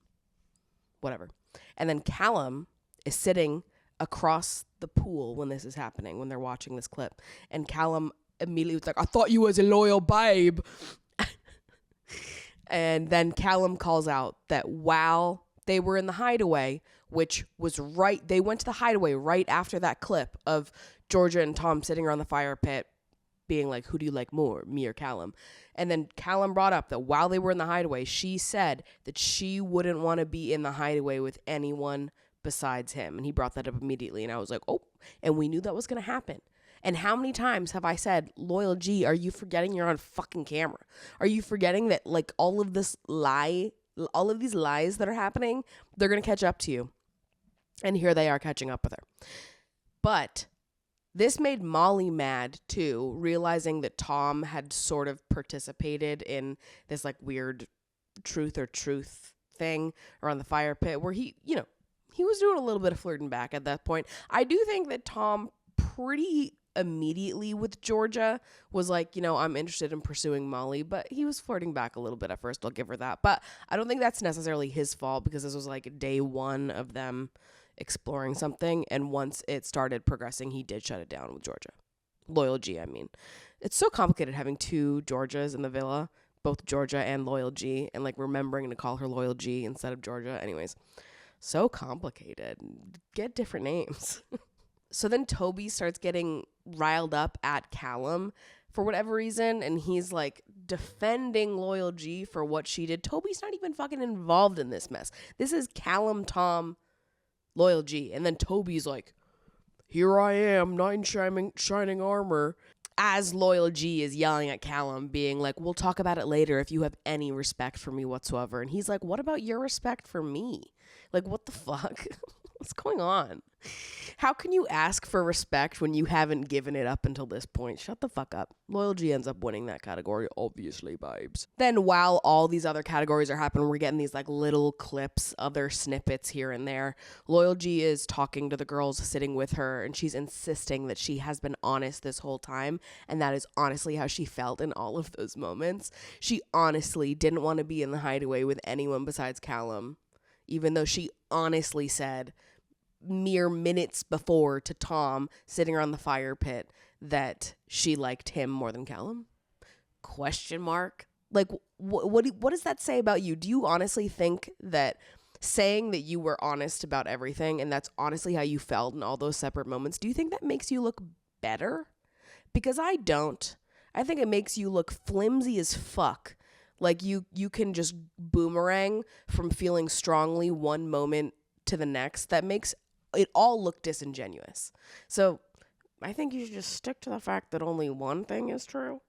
[SPEAKER 3] whatever. And then Callum is sitting across the pool when this is happening, when they're watching this clip. And Callum immediately was like, I thought you was a loyal babe. And then Callum calls out that while they were in the hideaway, which was right, they went to the hideaway right after that clip of Georgia and Tom sitting around the fire pit being like, who do you like more, me or Callum? And then Callum brought up that while they were in the hideaway, she said that she wouldn't want to be in the hideaway with anyone besides him. And he brought that up immediately. And I was like, oh, and we knew that was going to happen. And how many times have I said, Loyal G, are you forgetting you're on fucking camera? Are you forgetting that like all of these lies that are happening, they're going to catch up to you. And here they are catching up with her. But this made Molly mad too, realizing that Tom had sort of participated in this like weird truth thing around the fire pit where he was doing a little bit of flirting back at that point. I do think that Tom pretty immediately with Georgia was like, I'm interested in pursuing Molly, but he was flirting back a little bit at first. I'll give her that. But I don't think that's necessarily his fault because this was like day one of them exploring something, and once it started progressing, he did shut it down with Georgia. Loyal G, I mean. It's so complicated having 2 Georgias in the villa, both Georgia and Loyal G, and like remembering to call her Loyal G instead of Georgia. Anyways, so complicated. Get different names. So then Toby starts getting riled up at Callum for whatever reason, and he's like defending Loyal G for what she did. Toby's not even fucking involved in this mess. This is Callum, Tom, Loyal G. And then Toby's like, here I am, knight in shining armor. As Loyal G is yelling at Callum, being like, we'll talk about it later if you have any respect for me whatsoever. And he's like, what about your respect for me? Like, what the fuck? What's going on? How can you ask for respect when you haven't given it up until this point? Shut the fuck up. Loyal G ends up winning that category, obviously, babes. Then while all these other categories are happening, we're getting these like little clips, other snippets here and there. Loyal G is talking to the girls sitting with her, and she's insisting that she has been honest this whole time, and that is honestly how she felt in all of those moments. She honestly didn't want to be in the hideaway with anyone besides Callum, even though she honestly said mere minutes before to Tom sitting around the fire pit that she liked him more than Callum? Question mark. Like, what does that say about you? Do you honestly think that saying that you were honest about everything and that's honestly how you felt in all those separate moments, do you think that makes you look better? Because I don't. I think it makes you look flimsy as fuck. Like you can just boomerang from feeling strongly one moment to the next. That makes it all looked disingenuous. So I think you should just stick to the fact that only one thing is true,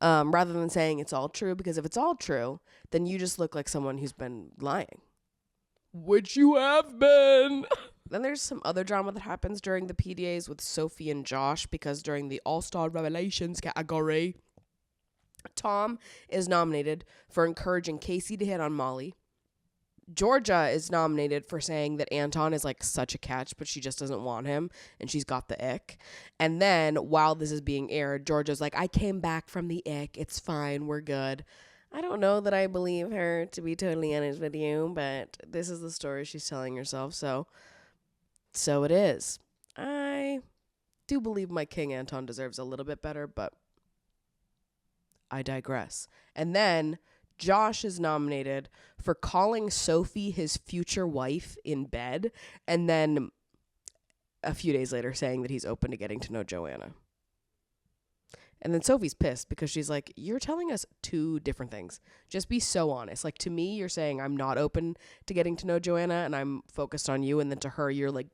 [SPEAKER 3] rather than saying it's all true, because if it's all true, then you just look like someone who's been lying. Which you have been. Then there's some other drama that happens during the PDAs with Sophie and Josh, because during the All-Star Revelations category, Tom is nominated for encouraging Casey to hit on Molly. Georgia is nominated for saying that Anton is like such a catch, but she just doesn't want him and she's got the ick. And then while this is being aired, Georgia's like, I came back from the ick. It's fine. We're good. I don't know that I believe her, to be totally honest with you, but this is the story she's telling herself. So it is. I do believe my King Anton deserves a little bit better, but I digress. And then Josh is nominated for calling Sophie his future wife in bed, and then a few days later saying that he's open to getting to know Joanna. And then Sophie's pissed because she's like, you're telling us two different things. Just be so honest. Like, to me, you're saying I'm not open to getting to know Joanna and I'm focused on you. And then to her, you're like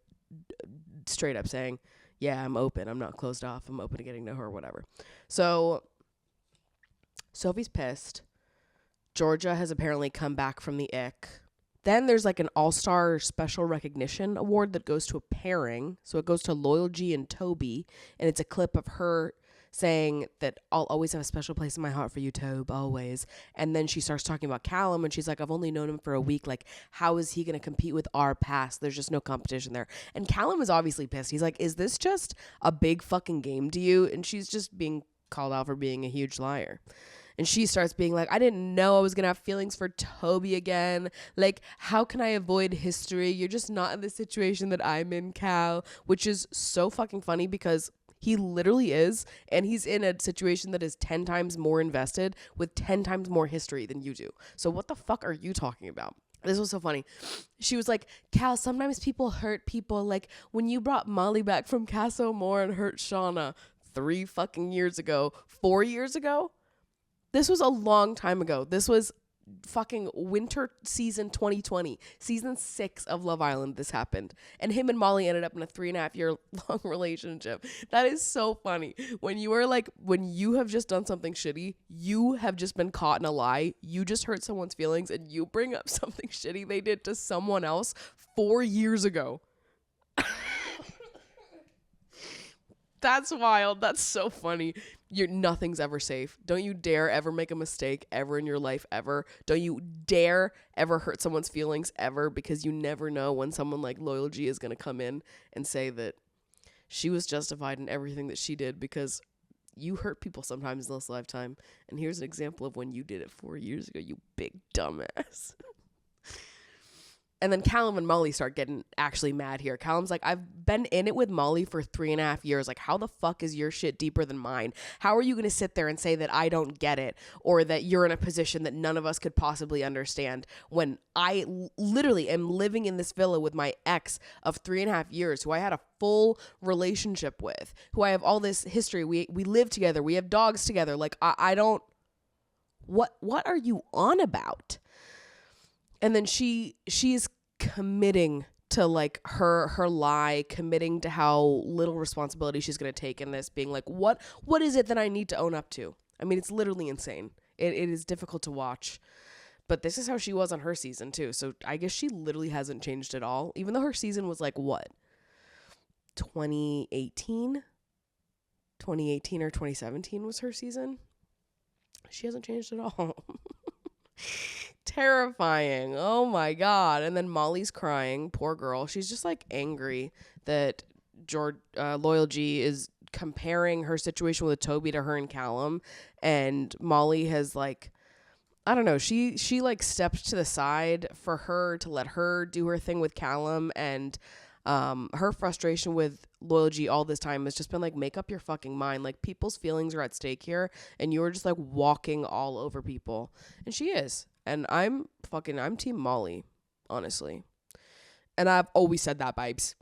[SPEAKER 3] straight up saying, yeah, I'm open. I'm not closed off. I'm open to getting to know her or whatever. So Sophie's pissed. Georgia has apparently come back from the ick. Then there's like an all-star special recognition award that goes to a pairing. So it goes to Loyal G and Toby. And it's a clip of her saying that I'll always have a special place in my heart for you, Tobe, always. And then she starts talking about Callum and she's like, I've only known him for a week. Like, how is he going to compete with our past? There's just no competition there. And Callum is obviously pissed. He's like, is this just a big fucking game to you? And she's just being called out for being a huge liar. And she starts being like, I didn't know I was going to have feelings for Toby again. Like, how can I avoid history? You're just not in the situation that I'm in, Cal. Which is so fucking funny because he literally is. And he's in a situation that is 10 times more invested with 10 times more history than you do. So what the fuck are you talking about? This was so funny. She was like, Cal, sometimes people hurt people. Like when you brought Molly back from Casa Amor and hurt Shauna 3 fucking years ago, 4 years ago. This was a long time ago. This was fucking winter season 2020, season 6 of Love Island. This happened. And him and Molly ended up in a 3.5 year long relationship. That is so funny. When you are like, when you have just done something shitty, you have just been caught in a lie. You just hurt someone's feelings and you bring up something shitty they did to someone else 4 years ago. That's wild. That's so funny. Nothing's ever safe. Don't you dare ever make a mistake ever in your life ever. Don't you dare ever hurt someone's feelings ever, because you never know when someone like Loyal G is going to come in and say that she was justified in everything that she did, because you hurt people sometimes in this lifetime. And here's an example of when you did it 4 years ago, you big dumbass. And then Callum and Molly start getting actually mad here. Callum's like, I've been in it with Molly for 3.5 years. Like, how the fuck is your shit deeper than mine? How are you going to sit there and say that I don't get it, or that you're in a position that none of us could possibly understand, when I literally am living in this villa with my ex of 3.5 years, who I had a full relationship with, who I have all this history. We live together. We have dogs together. Like, I don't, what are you on about? And then she is committing to like her lie, committing to how little responsibility she's going to take in this, being like, what is it that I need to own up to? I mean, it's literally insane. It is difficult to watch, but this is how she was on her season too. So I guess she literally hasn't changed at all, even though her season was like, what, 2018 or 2017 was her season. She hasn't changed at all. Terrifying. Oh my god. And then Molly's crying, poor girl. She's just like angry that Loyal G is comparing her situation with Toby to her and Callum, and Molly has like, I don't know, she like stepped to the side for her to let her do her thing with Callum, and her frustration with Loyal G all this time has just been like, make up your fucking mind. Like, people's feelings are at stake here, and you're just like walking all over people. And she is. And I'm team Molly, honestly. And I've always said that, babes.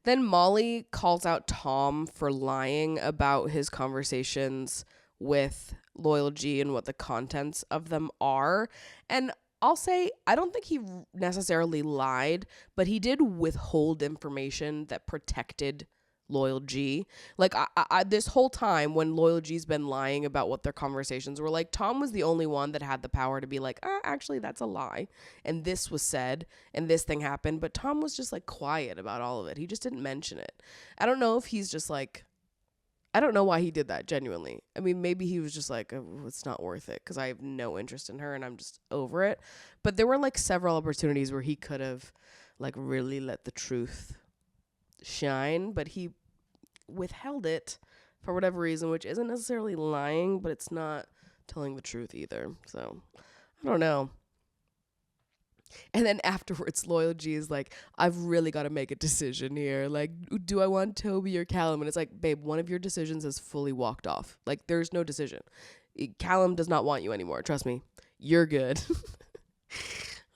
[SPEAKER 3] Then Molly calls out Tom for lying about his conversations with Loyal G and what the contents of them are. And I'll say I don't think he necessarily lied, but he did withhold information that protected Loyal G. Like I this whole time when Loyal G's been lying about what their conversations were like, Tom was the only one that had the power to be like, actually that's a lie, and this was said and this thing happened, but Tom was just like quiet about all of it. He just didn't mention it. I don't know if he's just like, I don't know why he did that, genuinely. I mean, maybe he was just like, it's not worth it because I have no interest in her and I'm just over it. But there were like several opportunities where he could have like really let the truth shine, but he withheld it for whatever reason, which isn't necessarily lying, but it's not telling the truth either. So I don't know. And then afterwards, Loyal G is like, I've really got to make a decision here. Like, do I want Toby or Callum? And it's like, babe, one of your decisions has fully walked off. Like, there's no decision. Callum does not want you anymore. Trust me. You're good.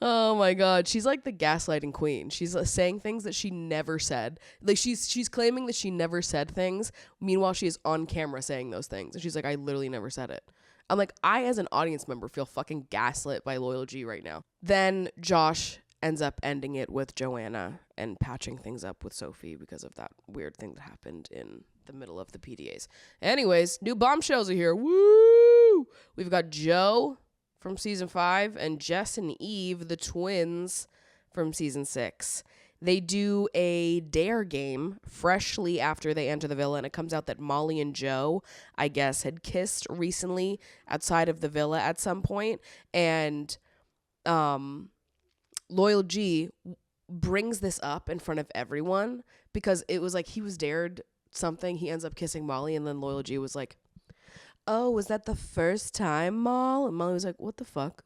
[SPEAKER 3] Oh my God. She's like the gaslighting queen. She's saying things that she never said. Like she's claiming that she never said things. Meanwhile, she is on camera saying those things. And she's like, I literally never said it. I'm like, I as an audience member feel fucking gaslit by Loyal G right now. Then Josh ends up ending it with Joanna and patching things up with Sophie because of that weird thing that happened in the middle of the PDAs. Anyways, new bombshells are here. Woo! We've got Joe from season 5 and Jess and Eve, the twins, from season 6. They do a dare game freshly after they enter the villa, and it comes out that Molly and Joe, I guess, had kissed recently outside of the villa at some point, and Loyal G brings this up in front of everyone because it was like he was dared something, he ends up kissing Molly, and then Loyal G was like, oh, was that the first time, Moll? And Molly was like, what the fuck?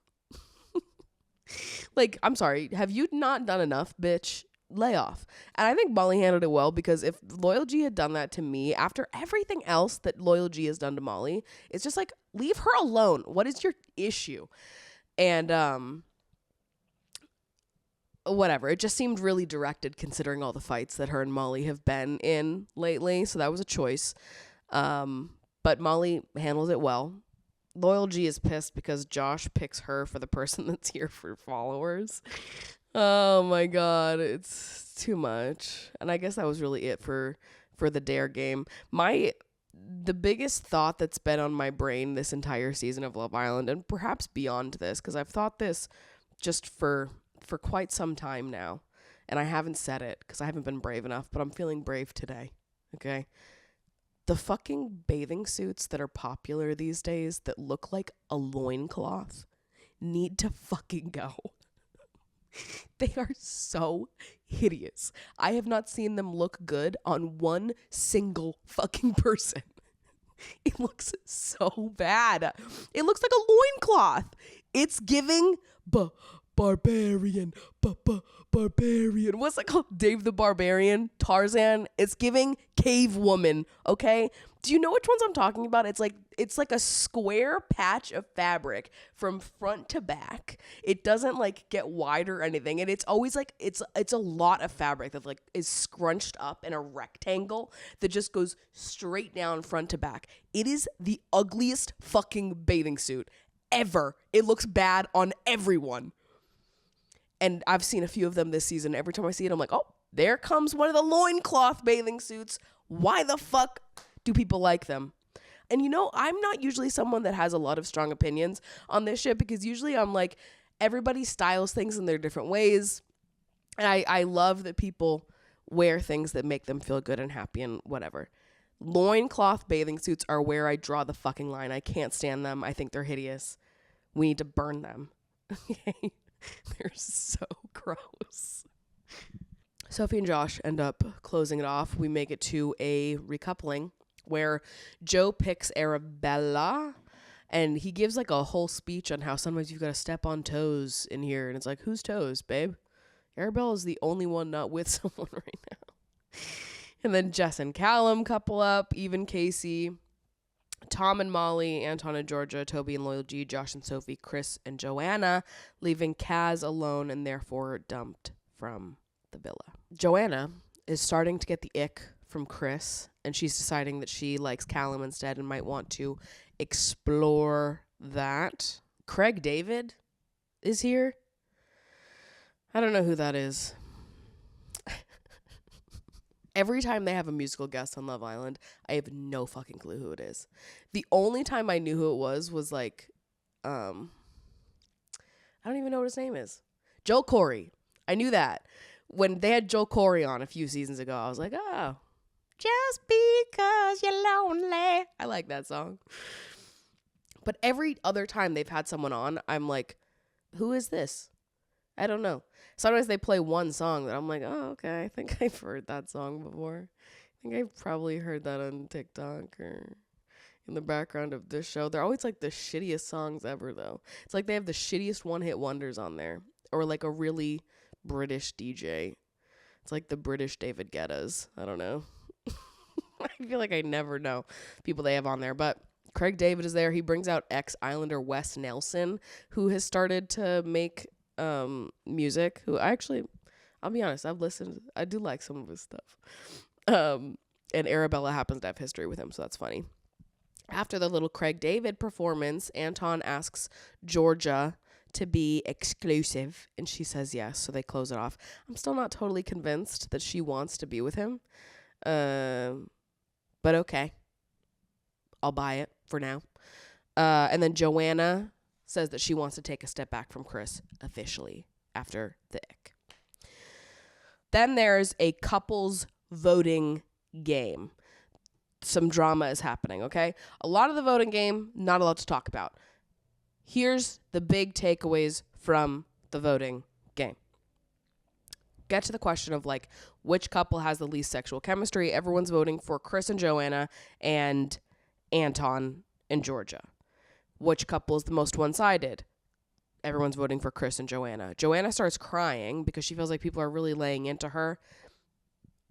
[SPEAKER 3] Like, I'm sorry, have you not done enough, bitch? Lay off. And I think Molly handled it well, because if Loyal G had done that to me after everything else that Loyal G has done to Molly, it's just like, leave her alone. What is your issue? And whatever, it just seemed really directed considering all the fights that her and Molly have been in lately, so that was a choice. But Molly handles it well. Loyal G is pissed because Josh picks her for the person that's here for followers. Oh my God, it's too much. And I guess that was really it for the dare game. The biggest thought that's been on my brain this entire season of Love Island, and perhaps beyond this, because I've thought this just for quite some time now, and I haven't said it because I haven't been brave enough, but I'm feeling brave today. Okay? The fucking bathing suits that are popular these days that look like a loincloth need to fucking go. They are so hideous. I have not seen them look good on one single fucking person. It looks so bad. It looks like a loincloth. It's giving barbarian. What's that called? Dave the Barbarian? Tarzan? It's giving cave woman, okay? Do you know which ones I'm talking about? It's like a square patch of fabric from front to back. It doesn't like get wide or anything, and it's always like it's a lot of fabric that like is scrunched up in a rectangle that just goes straight down front to back. It is the ugliest fucking bathing suit ever. It looks bad on everyone. And I've seen a few of them this season. Every time I see it, I'm like, oh, there comes one of the loincloth bathing suits. Why the fuck do people like them? And you know, I'm not usually someone that has a lot of strong opinions on this shit, because usually I'm like, everybody styles things in their different ways. And I love that people wear things that make them feel good and happy and whatever. Loincloth bathing suits are where I draw the fucking line. I can't stand them. I think they're hideous. We need to burn them. Okay? They're so gross. Sophie and Josh end up closing it off. We make it to a recoupling where Joe picks Arabella, and he gives like a whole speech on how sometimes you've got to step on toes in here. And it's like, whose toes, babe? Arabella is the only one not with someone right now. And then Jess and Callum couple up, even Casey, Tom and Molly, Anton and Georgia, Toby and Loyal G, Josh and Sophie, Chris and Joanna, leaving Kaz alone and therefore dumped from the villa. Joanna is starting to get the ick from Chris, and she's deciding that she likes Callum instead and might want to explore that. Craig David is here. I don't know who that is. Every time they have a musical guest on Love Island, I have no fucking clue who it is. The only time I knew who it was like, I don't even know what his name is. Joel Corey. I knew that. When they had Joel Corey on a few seasons ago, I was like, oh, just because you're lonely. I like that song. But every other time they've had someone on, I'm like, who is this? I don't know. Sometimes they play one song that I'm like, oh, okay, I think I've heard that song before. I think I've probably heard that on TikTok or in the background of this show. They're always like the shittiest songs ever, though. It's like they have the shittiest one-hit wonders on there. Or like a really British DJ. It's like the British David Guettas. I don't know. I feel like I never know people they have on there. But Craig David is there. He brings out ex-Islander Wes Nelson, who has started to make music, who I'll be honest, I do like some of his stuff. And Arabella happens to have history with him, so that's funny. After the little Craig David performance, Anton asks Georgia to be exclusive, and she says yes, so they close it off. I'm still not totally convinced that she wants to be with him, but okay, I'll buy it for now. And then Joanna says that she wants to take a step back from Chris officially after the ick. Then there's a couples voting game. Some drama is happening, okay? A lot of the voting game, not a lot to talk about. Here's the big takeaways from the voting game. Get to the question of like which couple has the least sexual chemistry. Everyone's voting for Chris and Joanna and Anton and Georgia. Which couple is the most one-sided? Everyone's voting for Chris and Joanna. Joanna starts crying because she feels like people are really laying into her.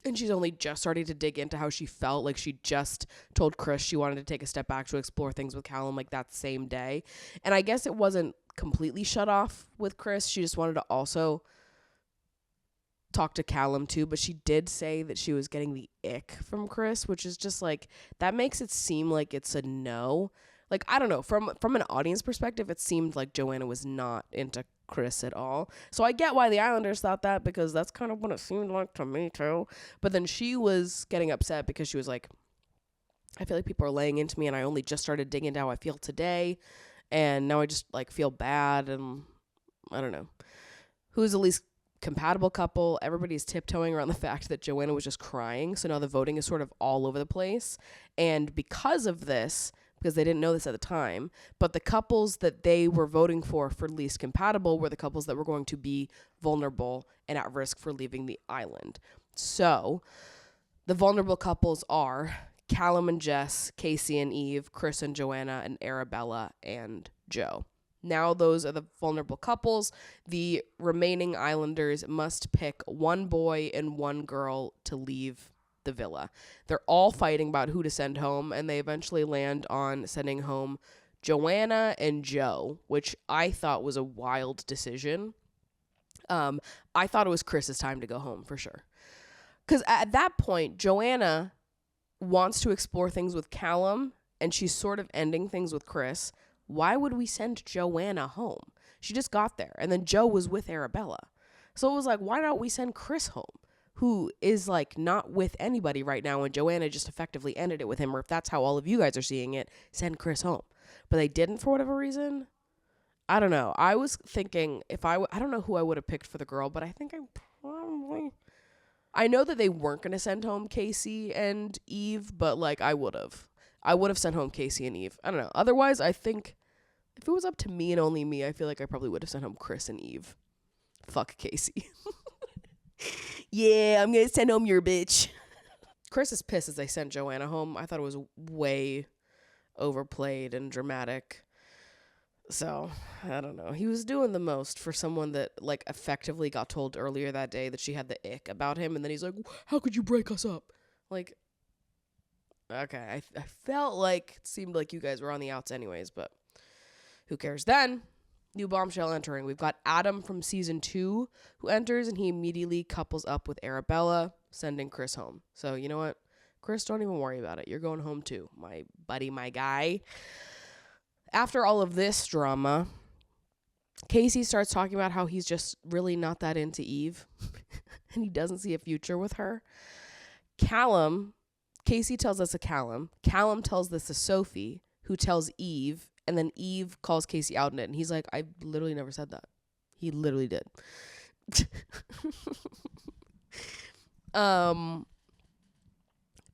[SPEAKER 3] And she's only just starting to dig into how she felt. Like she just told Chris she wanted to take a step back to explore things with Callum like that same day. And I guess it wasn't completely shut off with Chris. She just wanted to also talk to Callum too. But she did say that she was getting the ick from Chris, which is just like, that makes it seem like it's a no. Like, I don't know, from an audience perspective, it seemed like Joanna was not into Chris at all. So I get why the Islanders thought that, because that's kind of what it seemed like to me too. But then she was getting upset because she was like, I feel like people are laying into me and I only just started digging into how I feel today. And now I just like feel bad and I don't know. Who's the least compatible couple? Everybody's tiptoeing around the fact that Joanna was just crying. So now the voting is sort of all over the place. And because of this, because they didn't know this at the time, but the couples that they were voting for least compatible were the couples that were going to be vulnerable and at risk for leaving the island. So the vulnerable couples are Callum and Jess, Casey and Eve, Chris and Joanna, and Arabella and Joe. Now those are the vulnerable couples. The remaining Islanders must pick one boy and one girl to leave the villa. They're all fighting about who to send home, and they eventually land on sending home Joanna and Joe, which I thought was a wild decision. I thought it was Chris's time to go home for sure. Because at that point, Joanna wants to explore things with Callum, and she's sort of ending things with Chris. Why would we send Joanna home? She just got there, and then Joe was with Arabella. So it was like, why don't we send Chris home, who is like not with anybody right now, and Joanna just effectively ended it with him, or if that's how all of you guys are seeing it, send Chris home. But they didn't for whatever reason. I don't know. I was thinking I don't know who I would have picked for the girl, but I think I know that they weren't going to send home Casey and Eve, but like I would have sent home Casey and Eve. I don't know. Otherwise, I think if it was up to me and only me, I feel like I probably would have sent home Chris and Eve. Fuck Casey. Yeah, I'm going to send home your bitch. Chris is pissed as they sent Joanna home. I thought it was way overplayed and dramatic. So, I don't know. He was doing the most for someone that, like, effectively got told earlier that day that she had the ick about him. And then he's like, how could you break us up? Like, okay, I felt like it seemed like you guys were on the outs anyways, but who cares? Then, new bombshell entering. We've got Adam from season 2 who enters, and he immediately couples up with Arabella, sending Chris home. So, you know what? Chris, don't even worry about it. You're going home too, my buddy, my guy. After all of this drama, Casey starts talking about how he's just really not that into Eve and he doesn't see a future with her. Casey tells this to Callum. Callum tells this to Sophie, who tells Eve, and then Eve calls Casey out in it. And he's like, I literally never said that. He literally did.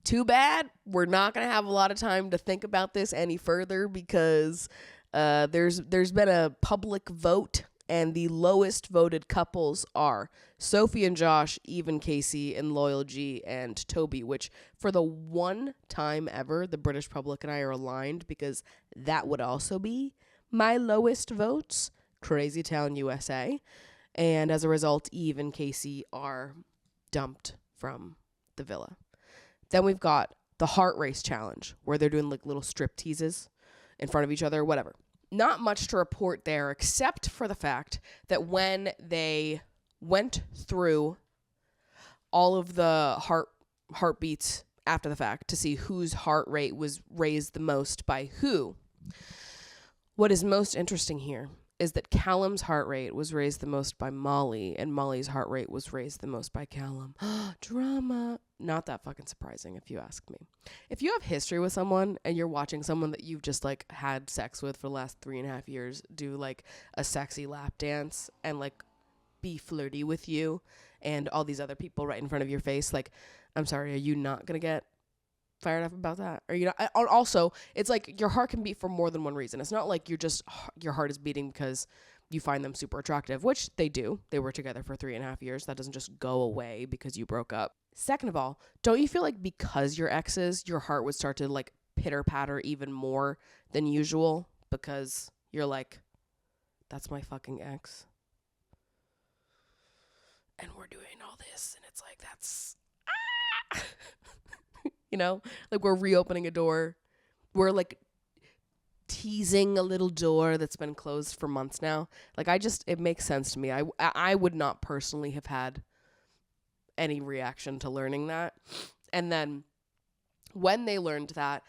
[SPEAKER 3] Too bad we're not going to have a lot of time to think about this any further because there's been a public vote, and the lowest voted couples are Sophie and Josh, Eve and Casey, and Loyal G and Toby, which for the one time ever, the British public and I are aligned because that would also be my lowest votes. Crazy Town, USA. And as a result, Eve and Casey are dumped from the villa. Then we've got the heart race challenge where they're doing like little strip teases in front of each other, whatever. Not much to report there except for the fact that when they went through all of the heartbeats after the fact to see whose heart rate was raised the most by who, what is most interesting here is that Callum's heart rate was raised the most by Molly, and Molly's heart rate was raised the most by Callum. Drama. Not that fucking surprising, if you ask me. If you have history with someone and you're watching someone that you've just like had sex with for the last 3.5 years do like a sexy lap dance and like be flirty with you and all these other people right in front of your face, like, I'm sorry, are you not gonna get fired up about that? Or, you know, also, it's like your heart can beat for more than one reason. It's not like your heart is beating because you find them super attractive, which they do. They were together for 3.5 years. That doesn't just go away because you broke up. Second of all, don't you feel like because you're exes, your heart would start to like pitter patter even more than usual because you're like, that's my fucking ex. And we're doing all this. And it's like, that's, you know, like we're reopening a door. We're like teasing a little door that's been closed for months now. Like it makes sense to me. I would not personally have had any reaction to learning that. And then when they learned that,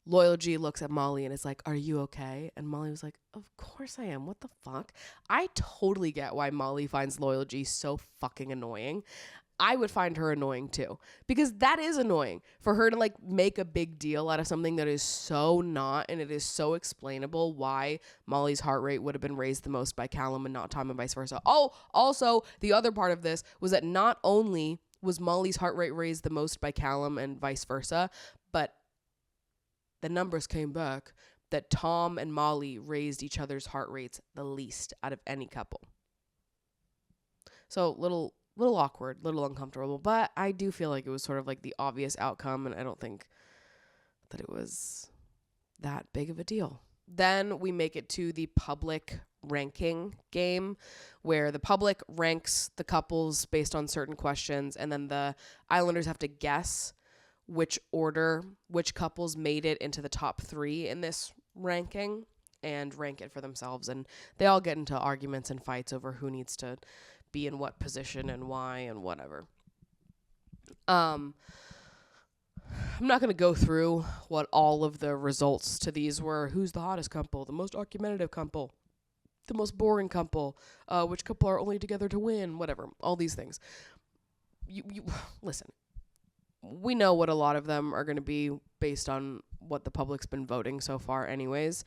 [SPEAKER 3] Loyal G looks at Molly and is like, are you okay? And Molly was like, of course I am. What the fuck? I totally get why Molly finds Loyal G so fucking annoying. I would find her annoying too, because that is annoying for her to like make a big deal out of something that is so not, and it is so explainable why Molly's heart rate would have been raised the most by Callum and not Tom and vice versa. Oh, also the other part of this was that not only was Molly's heart rate raised the most by Callum and vice versa, but the numbers came back that Tom and Molly raised each other's heart rates the least out of any couple. So little awkward, little uncomfortable, but I do feel like it was sort of like the obvious outcome, and I don't think that it was that big of a deal. Then we make it to the public ranking game where the public ranks the couples based on certain questions, and then the Islanders have to guess which order, which couples made it into the top 3 in this ranking and rank it for themselves. And they all get into arguments and fights over who needs to be in what position and why and whatever. I'm not going to go through what all of the results to these were. Who's the hottest couple? The most argumentative couple? The most boring couple? Which couple are only together to win? Whatever. All these things. You listen. We know what a lot of them are going to be based on what the public's been voting so far anyways.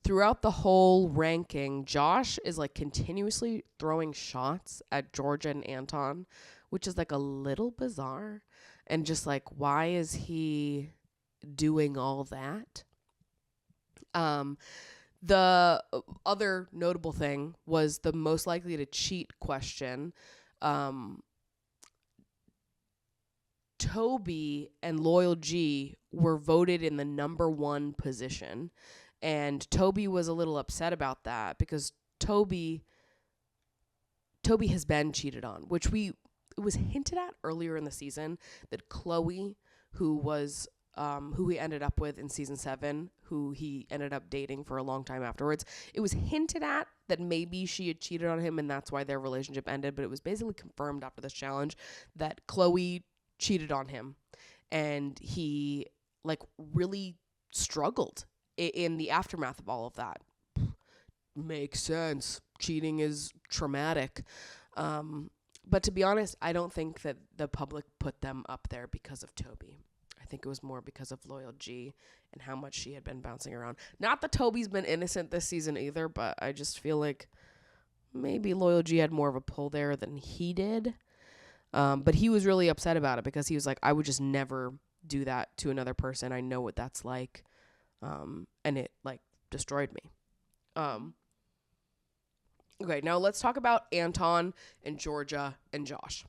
[SPEAKER 3] Throughout the whole ranking, Josh is like continuously throwing shots at Georgia and Anton, which is like a little bizarre. And just like, why is he doing all that? The other notable thing was the most likely to cheat question. Toby and Loyal G were voted in the number 1 position. And Toby was a little upset about that because Toby has been cheated on, which it was hinted at earlier in the season that Chloe, who he ended up with in season 7, who he ended up dating for a long time afterwards, it was hinted at that maybe she had cheated on him and that's why their relationship ended. But it was basically confirmed after this challenge that Chloe cheated on him, and he like really struggled in the aftermath of all of that. makes sense. Cheating is traumatic. But to be honest, I don't think that the public put them up there because of Toby. I think it was more because of Loyal G and how much she had been bouncing around. Not that Toby's been innocent this season either, but I just feel like maybe Loyal G had more of a pull there than he did. But he was really upset about it because he was like, I would just never do that to another person. I know what that's like. And it like destroyed me. Okay, now let's talk about Anton and Georgia and Josh.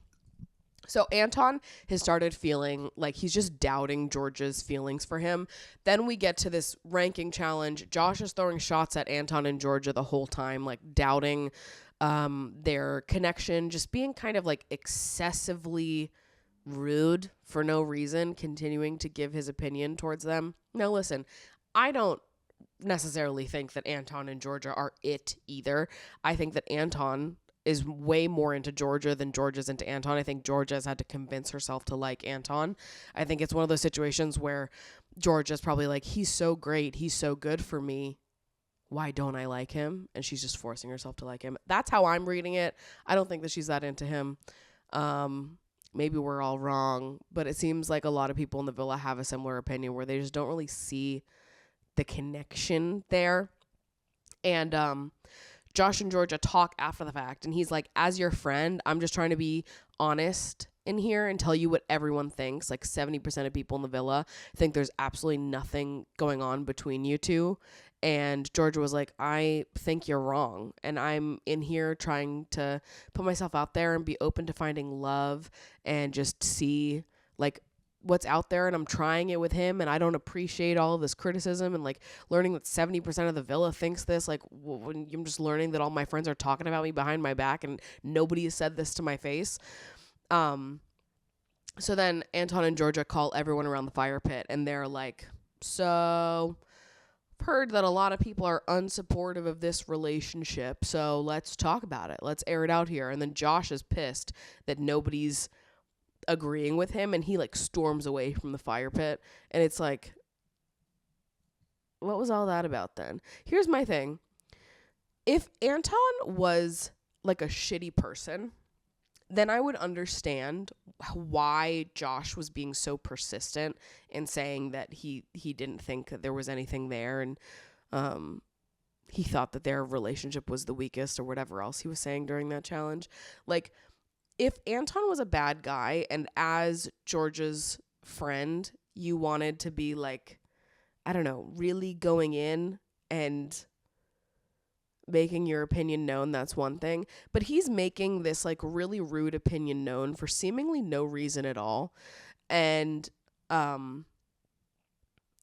[SPEAKER 3] So Anton has started feeling like he's just doubting Georgia's feelings for him. Then we get to this ranking challenge. Josh is throwing shots at Anton and Georgia the whole time, like doubting their connection, just being kind of like excessively rude for no reason, continuing to give his opinion towards them. Now listen, I don't necessarily think that Anton and Georgia are it either. I think that Anton is way more into Georgia than Georgia's into Anton. I think Georgia has had to convince herself to like Anton. I think it's one of those situations where Georgia's probably like, he's so great, he's so good for me, why don't I like him? And she's just forcing herself to like him. That's how I'm reading it. I don't think that she's that into him. Maybe we're all wrong, but it seems like a lot of people in the villa have a similar opinion where they just don't really see the connection there. And Josh and Georgia talk after the fact, and he's like, as your friend, I'm just trying to be honest in here and tell you what everyone thinks. Like 70% of people in the villa think there's absolutely nothing going on between you two. And Georgia was like, I think you're wrong. And I'm in here trying to put myself out there and be open to finding love and just see like what's out there, and I'm trying it with him, and I don't appreciate all of this criticism and like learning that 70% of the villa thinks this. Like when I'm just learning that all my friends are talking about me behind my back and nobody has said this to my face. So then Anton and Georgia call everyone around the fire pit, and they're like, so I've heard that a lot of people are unsupportive of this relationship, so let's talk about it. Let's air it out here. And then Josh is pissed that nobody's agreeing with him, and he like storms away from the fire pit, and it's like, what was all that about then? Here's my thing. If Anton was like a shitty person, then I would understand why Josh was being so persistent in saying that he didn't think that there was anything there, and he thought that their relationship was the weakest or whatever else he was saying during that challenge. Like, if Anton was a bad guy and as Georgia's friend, you wanted to be like, I don't know, really going in and making your opinion known, that's one thing. But he's making this like really rude opinion known for seemingly no reason at all. And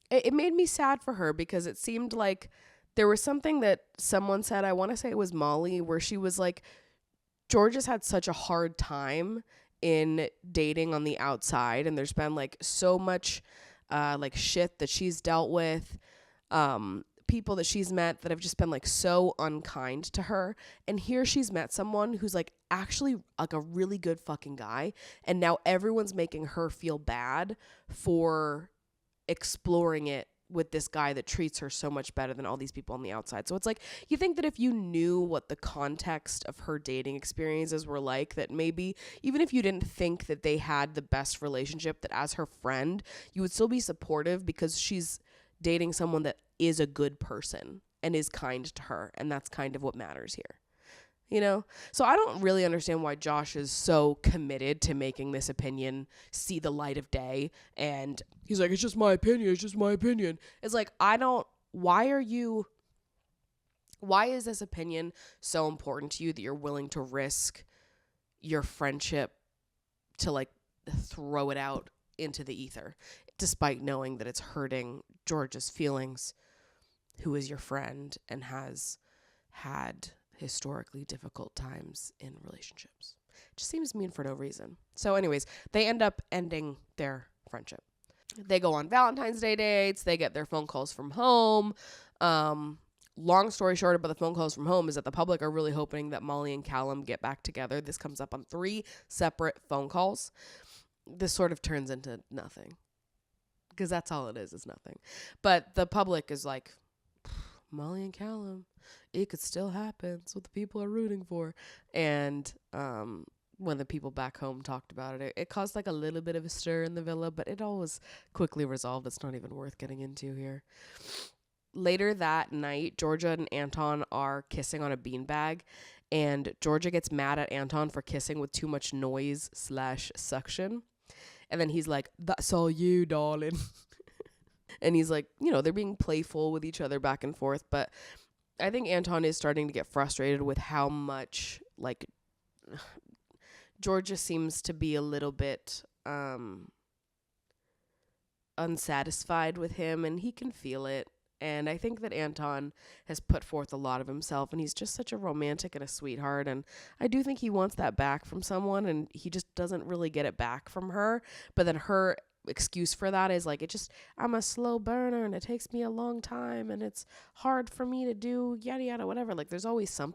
[SPEAKER 3] it made me sad for her because it seemed like there was something that someone said, I want to say it was Molly, where she was like, Georgia's had such a hard time in dating on the outside, and there's been like so much like shit that she's dealt with, people that she's met that have just been like so unkind to her, and here she's met someone who's like actually like a really good fucking guy, and now everyone's making her feel bad for exploring it with this guy that treats her so much better than all these people on the outside. So it's like, you think that if you knew what the context of her dating experiences were like, that maybe even if you didn't think that they had the best relationship, that as her friend, you would still be supportive because she's dating someone that is a good person and is kind to her. And that's kind of what matters here. You know? So I don't really understand why Josh is so committed to making this opinion see the light of day. And he's like, it's just my opinion. It's just my opinion. It's like, why is this opinion so important to you that you're willing to risk your friendship to like throw it out into the ether, despite knowing that it's hurting Georgia's feelings, who is your friend and has had historically difficult times in relationships? It just seems mean for no reason. So anyways, they end up ending their friendship. They go on Valentine's Day dates. They get their phone calls from home. Long story short about the phone calls from home is that the public are really hoping that Molly and Callum get back together. This comes up on 3 separate phone calls. This sort of turns into nothing, because that's all it is nothing. But the public is like, Molly and Callum, it could still happen. It's what the people are rooting for. And when the people back home talked about it, it caused like a little bit of a stir in the villa, but it all was quickly resolved. It's not even worth getting into here. Later that night, Georgia and Anton are kissing on a beanbag, and Georgia gets mad at Anton for kissing with too much noise / suction. And then he's like, "That's all you, darling." And he's like, they're being playful with each other back and forth. But I think Anton is starting to get frustrated with how much, like, Georgia seems to be a little bit unsatisfied with him, and he can feel it. And I think that Anton has put forth a lot of himself, and he's just such a romantic and a sweetheart. And I do think he wants that back from someone, and he just doesn't really get it back from her. But then her excuse for that is like, I'm a slow burner and it takes me a long time and it's hard for me to do yada yada whatever. Like, there's always some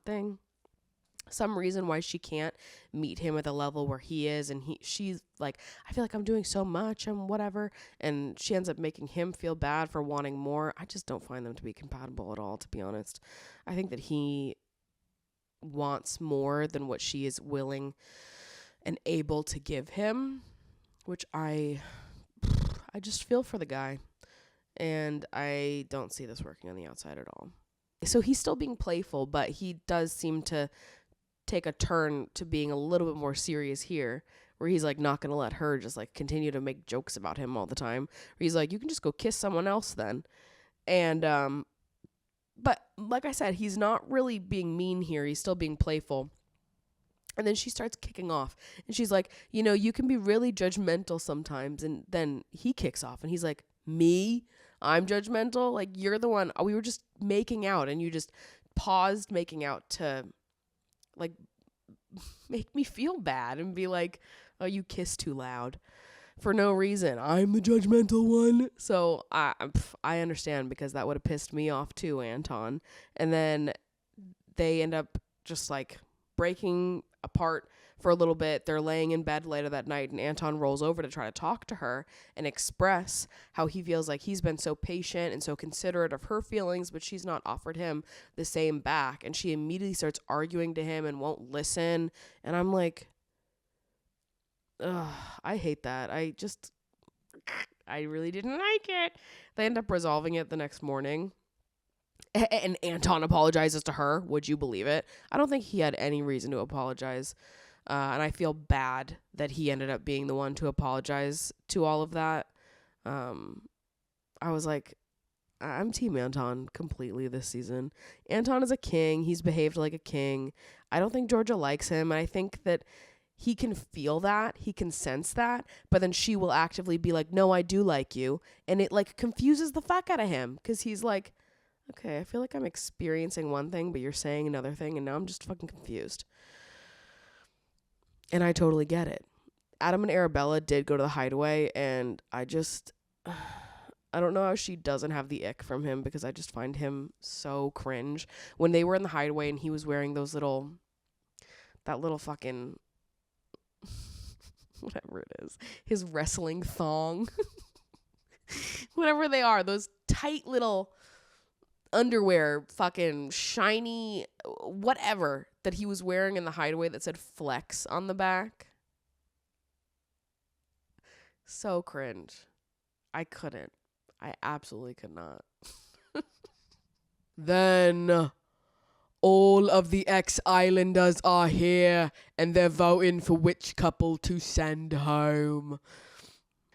[SPEAKER 3] reason why she can't meet him at the level where he is, and she's like, I feel like I'm doing so much and whatever, and she ends up making him feel bad for wanting more. I just don't find them to be compatible at all, to be honest. I think that he wants more than what she is willing and able to give him, which I just feel for the guy, and I don't see this working on the outside at all. So he's still being playful, but he does seem to take a turn to being a little bit more serious here, where he's like not going to let her just like continue to make jokes about him all the time. Where he's like, you can just go kiss someone else then. And but like I said, he's not really being mean here. He's still being playful. And then she starts kicking off, and she's like, you can be really judgmental sometimes. And then he kicks off, and he's like, me? I'm judgmental? Like, you're the one. We were just making out, and you just paused making out to, like, make me feel bad and be like, oh, you kissed too loud for no reason. I'm the judgmental one. So I understand, because that would have pissed me off too, Anton. And then they end up just like breaking apart for a little bit. They're laying in bed later that night, and Anton rolls over to try to talk to her and express how he feels like he's been so patient and so considerate of her feelings, but she's not offered him the same back. And she immediately starts arguing to him and won't listen. And I'm like, ugh, I hate that. I really didn't like it. They end up resolving it the next morning. And Anton apologizes to her. Would you believe it? I don't think he had any reason to apologize. And I feel bad that he ended up being the one to apologize to all of that. I was like, I'm Team Anton completely this season. Anton is a king. He's behaved like a king. I don't think Georgia likes him. And I think that he can feel that. He can sense that. But then she will actively be like, no, I do like you. And it like confuses the fuck out of him, because he's like, okay, I feel like I'm experiencing one thing, but you're saying another thing, and now I'm just fucking confused. And I totally get it. Adam and Arabella did go to the hideaway, and I don't know how she doesn't have the ick from him, because I just find him so cringe. When they were in the hideaway and he was wearing that little fucking, whatever it is, his wrestling thong, whatever they are, those tight little underwear, fucking shiny whatever that he was wearing in the hideaway that said flex on the back. So cringe. I couldn't. I absolutely could not. Then all of the ex-islanders are here, and they're voting for which couple to send home.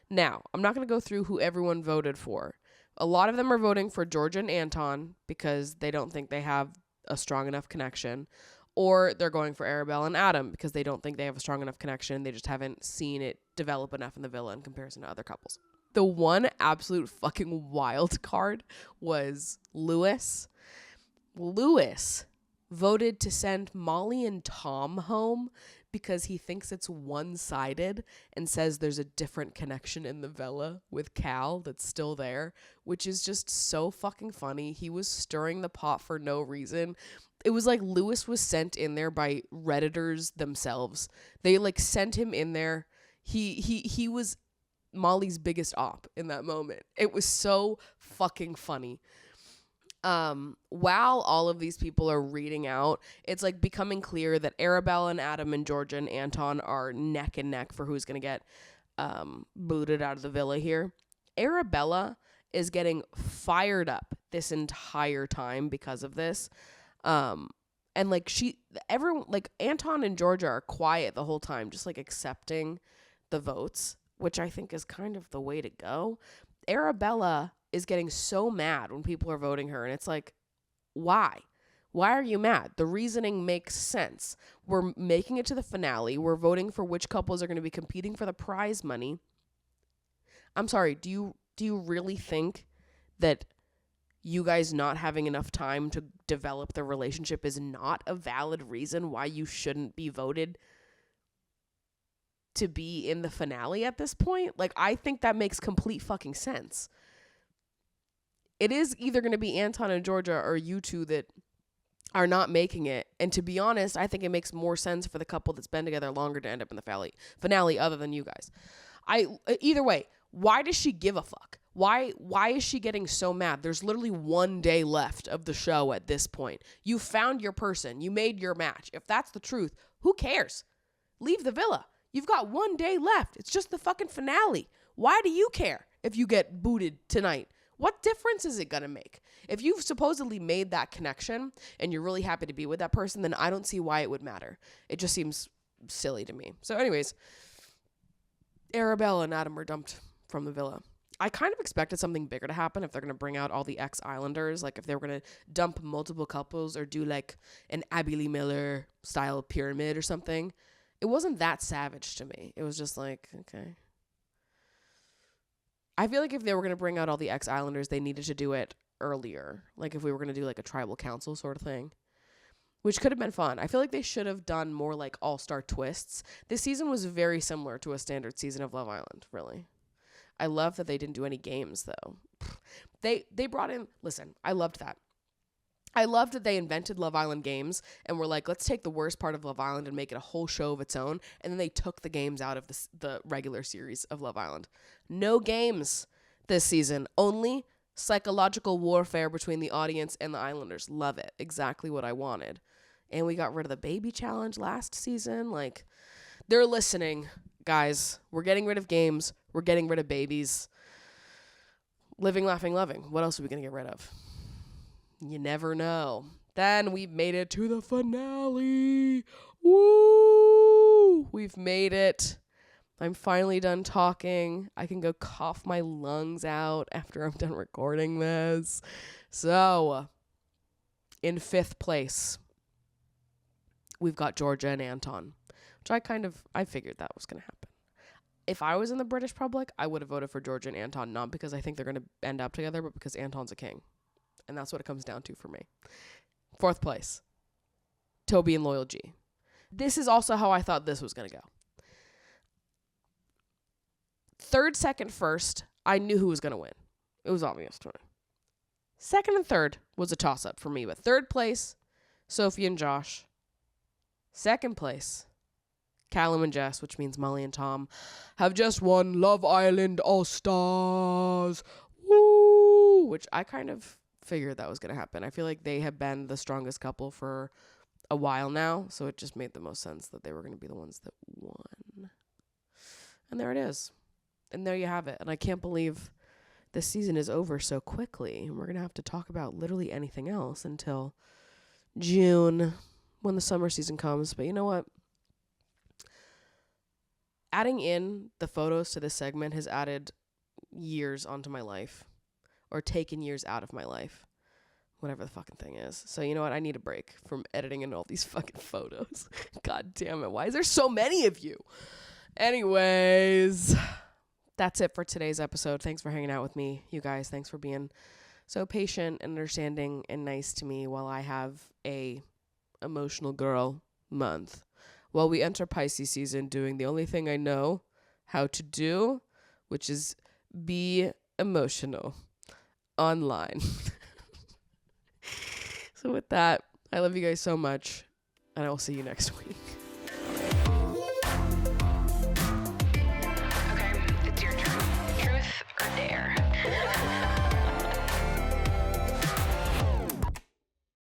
[SPEAKER 3] Now, I'm not going to go through who everyone voted for. A lot of them are voting for Georgia and Anton because they don't think they have a strong enough connection. Or they're going for Arabella and Adam because they don't think they have a strong enough connection. They just haven't seen it develop enough in the villa in comparison to other couples. The one absolute fucking wild card was Lewis. Lewis voted to send Molly and Tom home because he thinks it's one-sided and says there's a different connection in the villa with Cal that's still there, which is just so fucking funny. He was stirring the pot for no reason. It was like Lewis was sent in there by Redditors themselves. They like sent him in there. He was Molly's biggest op in that moment. It was so fucking funny. While all of these people are reading out, it's like becoming clear that Arabella and Adam and Georgia and Anton are neck and neck for who's going to get booted out of the villa here. Arabella is getting fired up this entire time because of this. And like everyone, like Anton and Georgia are quiet the whole time, just like accepting the votes, which I think is kind of the way to go. Arabella is getting so mad when people are voting her, and it's like, why? Why are you mad? The reasoning makes sense. We're making it to the finale. We're voting for which couples are going to be competing for the prize money. I'm sorry, do you really think that you guys not having enough time to develop the relationship is not a valid reason why you shouldn't be voted to be in the finale at this point? Like, I think that makes complete fucking sense. It is either going to be Anton and Georgia or you two that are not making it. And to be honest, I think it makes more sense for the couple that's been together longer to end up in the finale other than you guys. Either way, why does she give a fuck? Why is she getting so mad? There's literally 1 day left of the show at this point. You found your person. You made your match. If that's the truth, who cares? Leave the villa. You've got 1 day left. It's just the fucking finale. Why do you care if you get booted tonight? What difference is it going to make? If you've supposedly made that connection and you're really happy to be with that person, then I don't see why it would matter. It just seems silly to me. So anyways, Arabella and Adam were dumped from the villa. I kind of expected something bigger to happen if they're going to bring out all the ex-Islanders. Like if they were going to dump multiple couples or do like an Abby Lee Miller style pyramid or something. It wasn't that savage to me. It was just like, okay. I feel like if they were going to bring out all the ex-Islanders, they needed to do it earlier. Like if we were going to do like a tribal council sort of thing, which could have been fun. I feel like they should have done more like all-star twists. This season was very similar to a standard season of Love Island, really. I love that they didn't do any games, though. They brought in... Listen, I loved that. I loved that they invented Love Island games and were like, let's take the worst part of Love Island and make it a whole show of its own. And then they took the games out of the regular series of Love Island. No games this season. Only psychological warfare between the audience and the Islanders. Love it. Exactly what I wanted. And we got rid of the baby challenge last season. Like, they're listening, guys. We're getting rid of games. We're getting rid of babies. Living, laughing, loving. What else are we going to get rid of? You never know. Then we've made it to the finale. Woo! We've made it. I'm finally done talking. I can go cough my lungs out after I'm done recording this. So, in 5th place, we've got Georgia and Anton, which I figured that was going to happen. If I was in the British public, I would have voted for Georgia and Anton, not because I think they're going to end up together, but because Anton's a king. And that's what it comes down to for me. 4th place, Toby and Loyal G. This is also how I thought this was going to go. 3rd, 2nd, 1st, I knew who was going to win. It was obvious to me. 2nd and 3rd was a toss-up for me. But 3rd place, Sophie and Josh. 2nd place, Callum and Jess, which means Molly and Tom, have just won Love Island All-Stars. Woo! Which I kind of figured that was going to happen. I feel like they have been the strongest couple for a while now, so it just made the most sense that they were going to be the ones that won. And there it is. And there you have it. And I can't believe this season is over so quickly. And we're going to have to talk about literally anything else until June when the summer season comes. But you know what? Adding in the photos to this segment has added years onto my life. Or taken years out of my life. Whatever the fucking thing is. So you know what? I need a break from editing in all these fucking photos. God damn it. Why is there so many of you? Anyways, that's it for today's episode. Thanks for hanging out with me, you guys. Thanks for being so patient and understanding and nice to me while I have a emotional girl month. While we enter Pisces season doing the only thing I know how to do, which is be emotional online. So with that, I love you guys so much, and I will see you next week.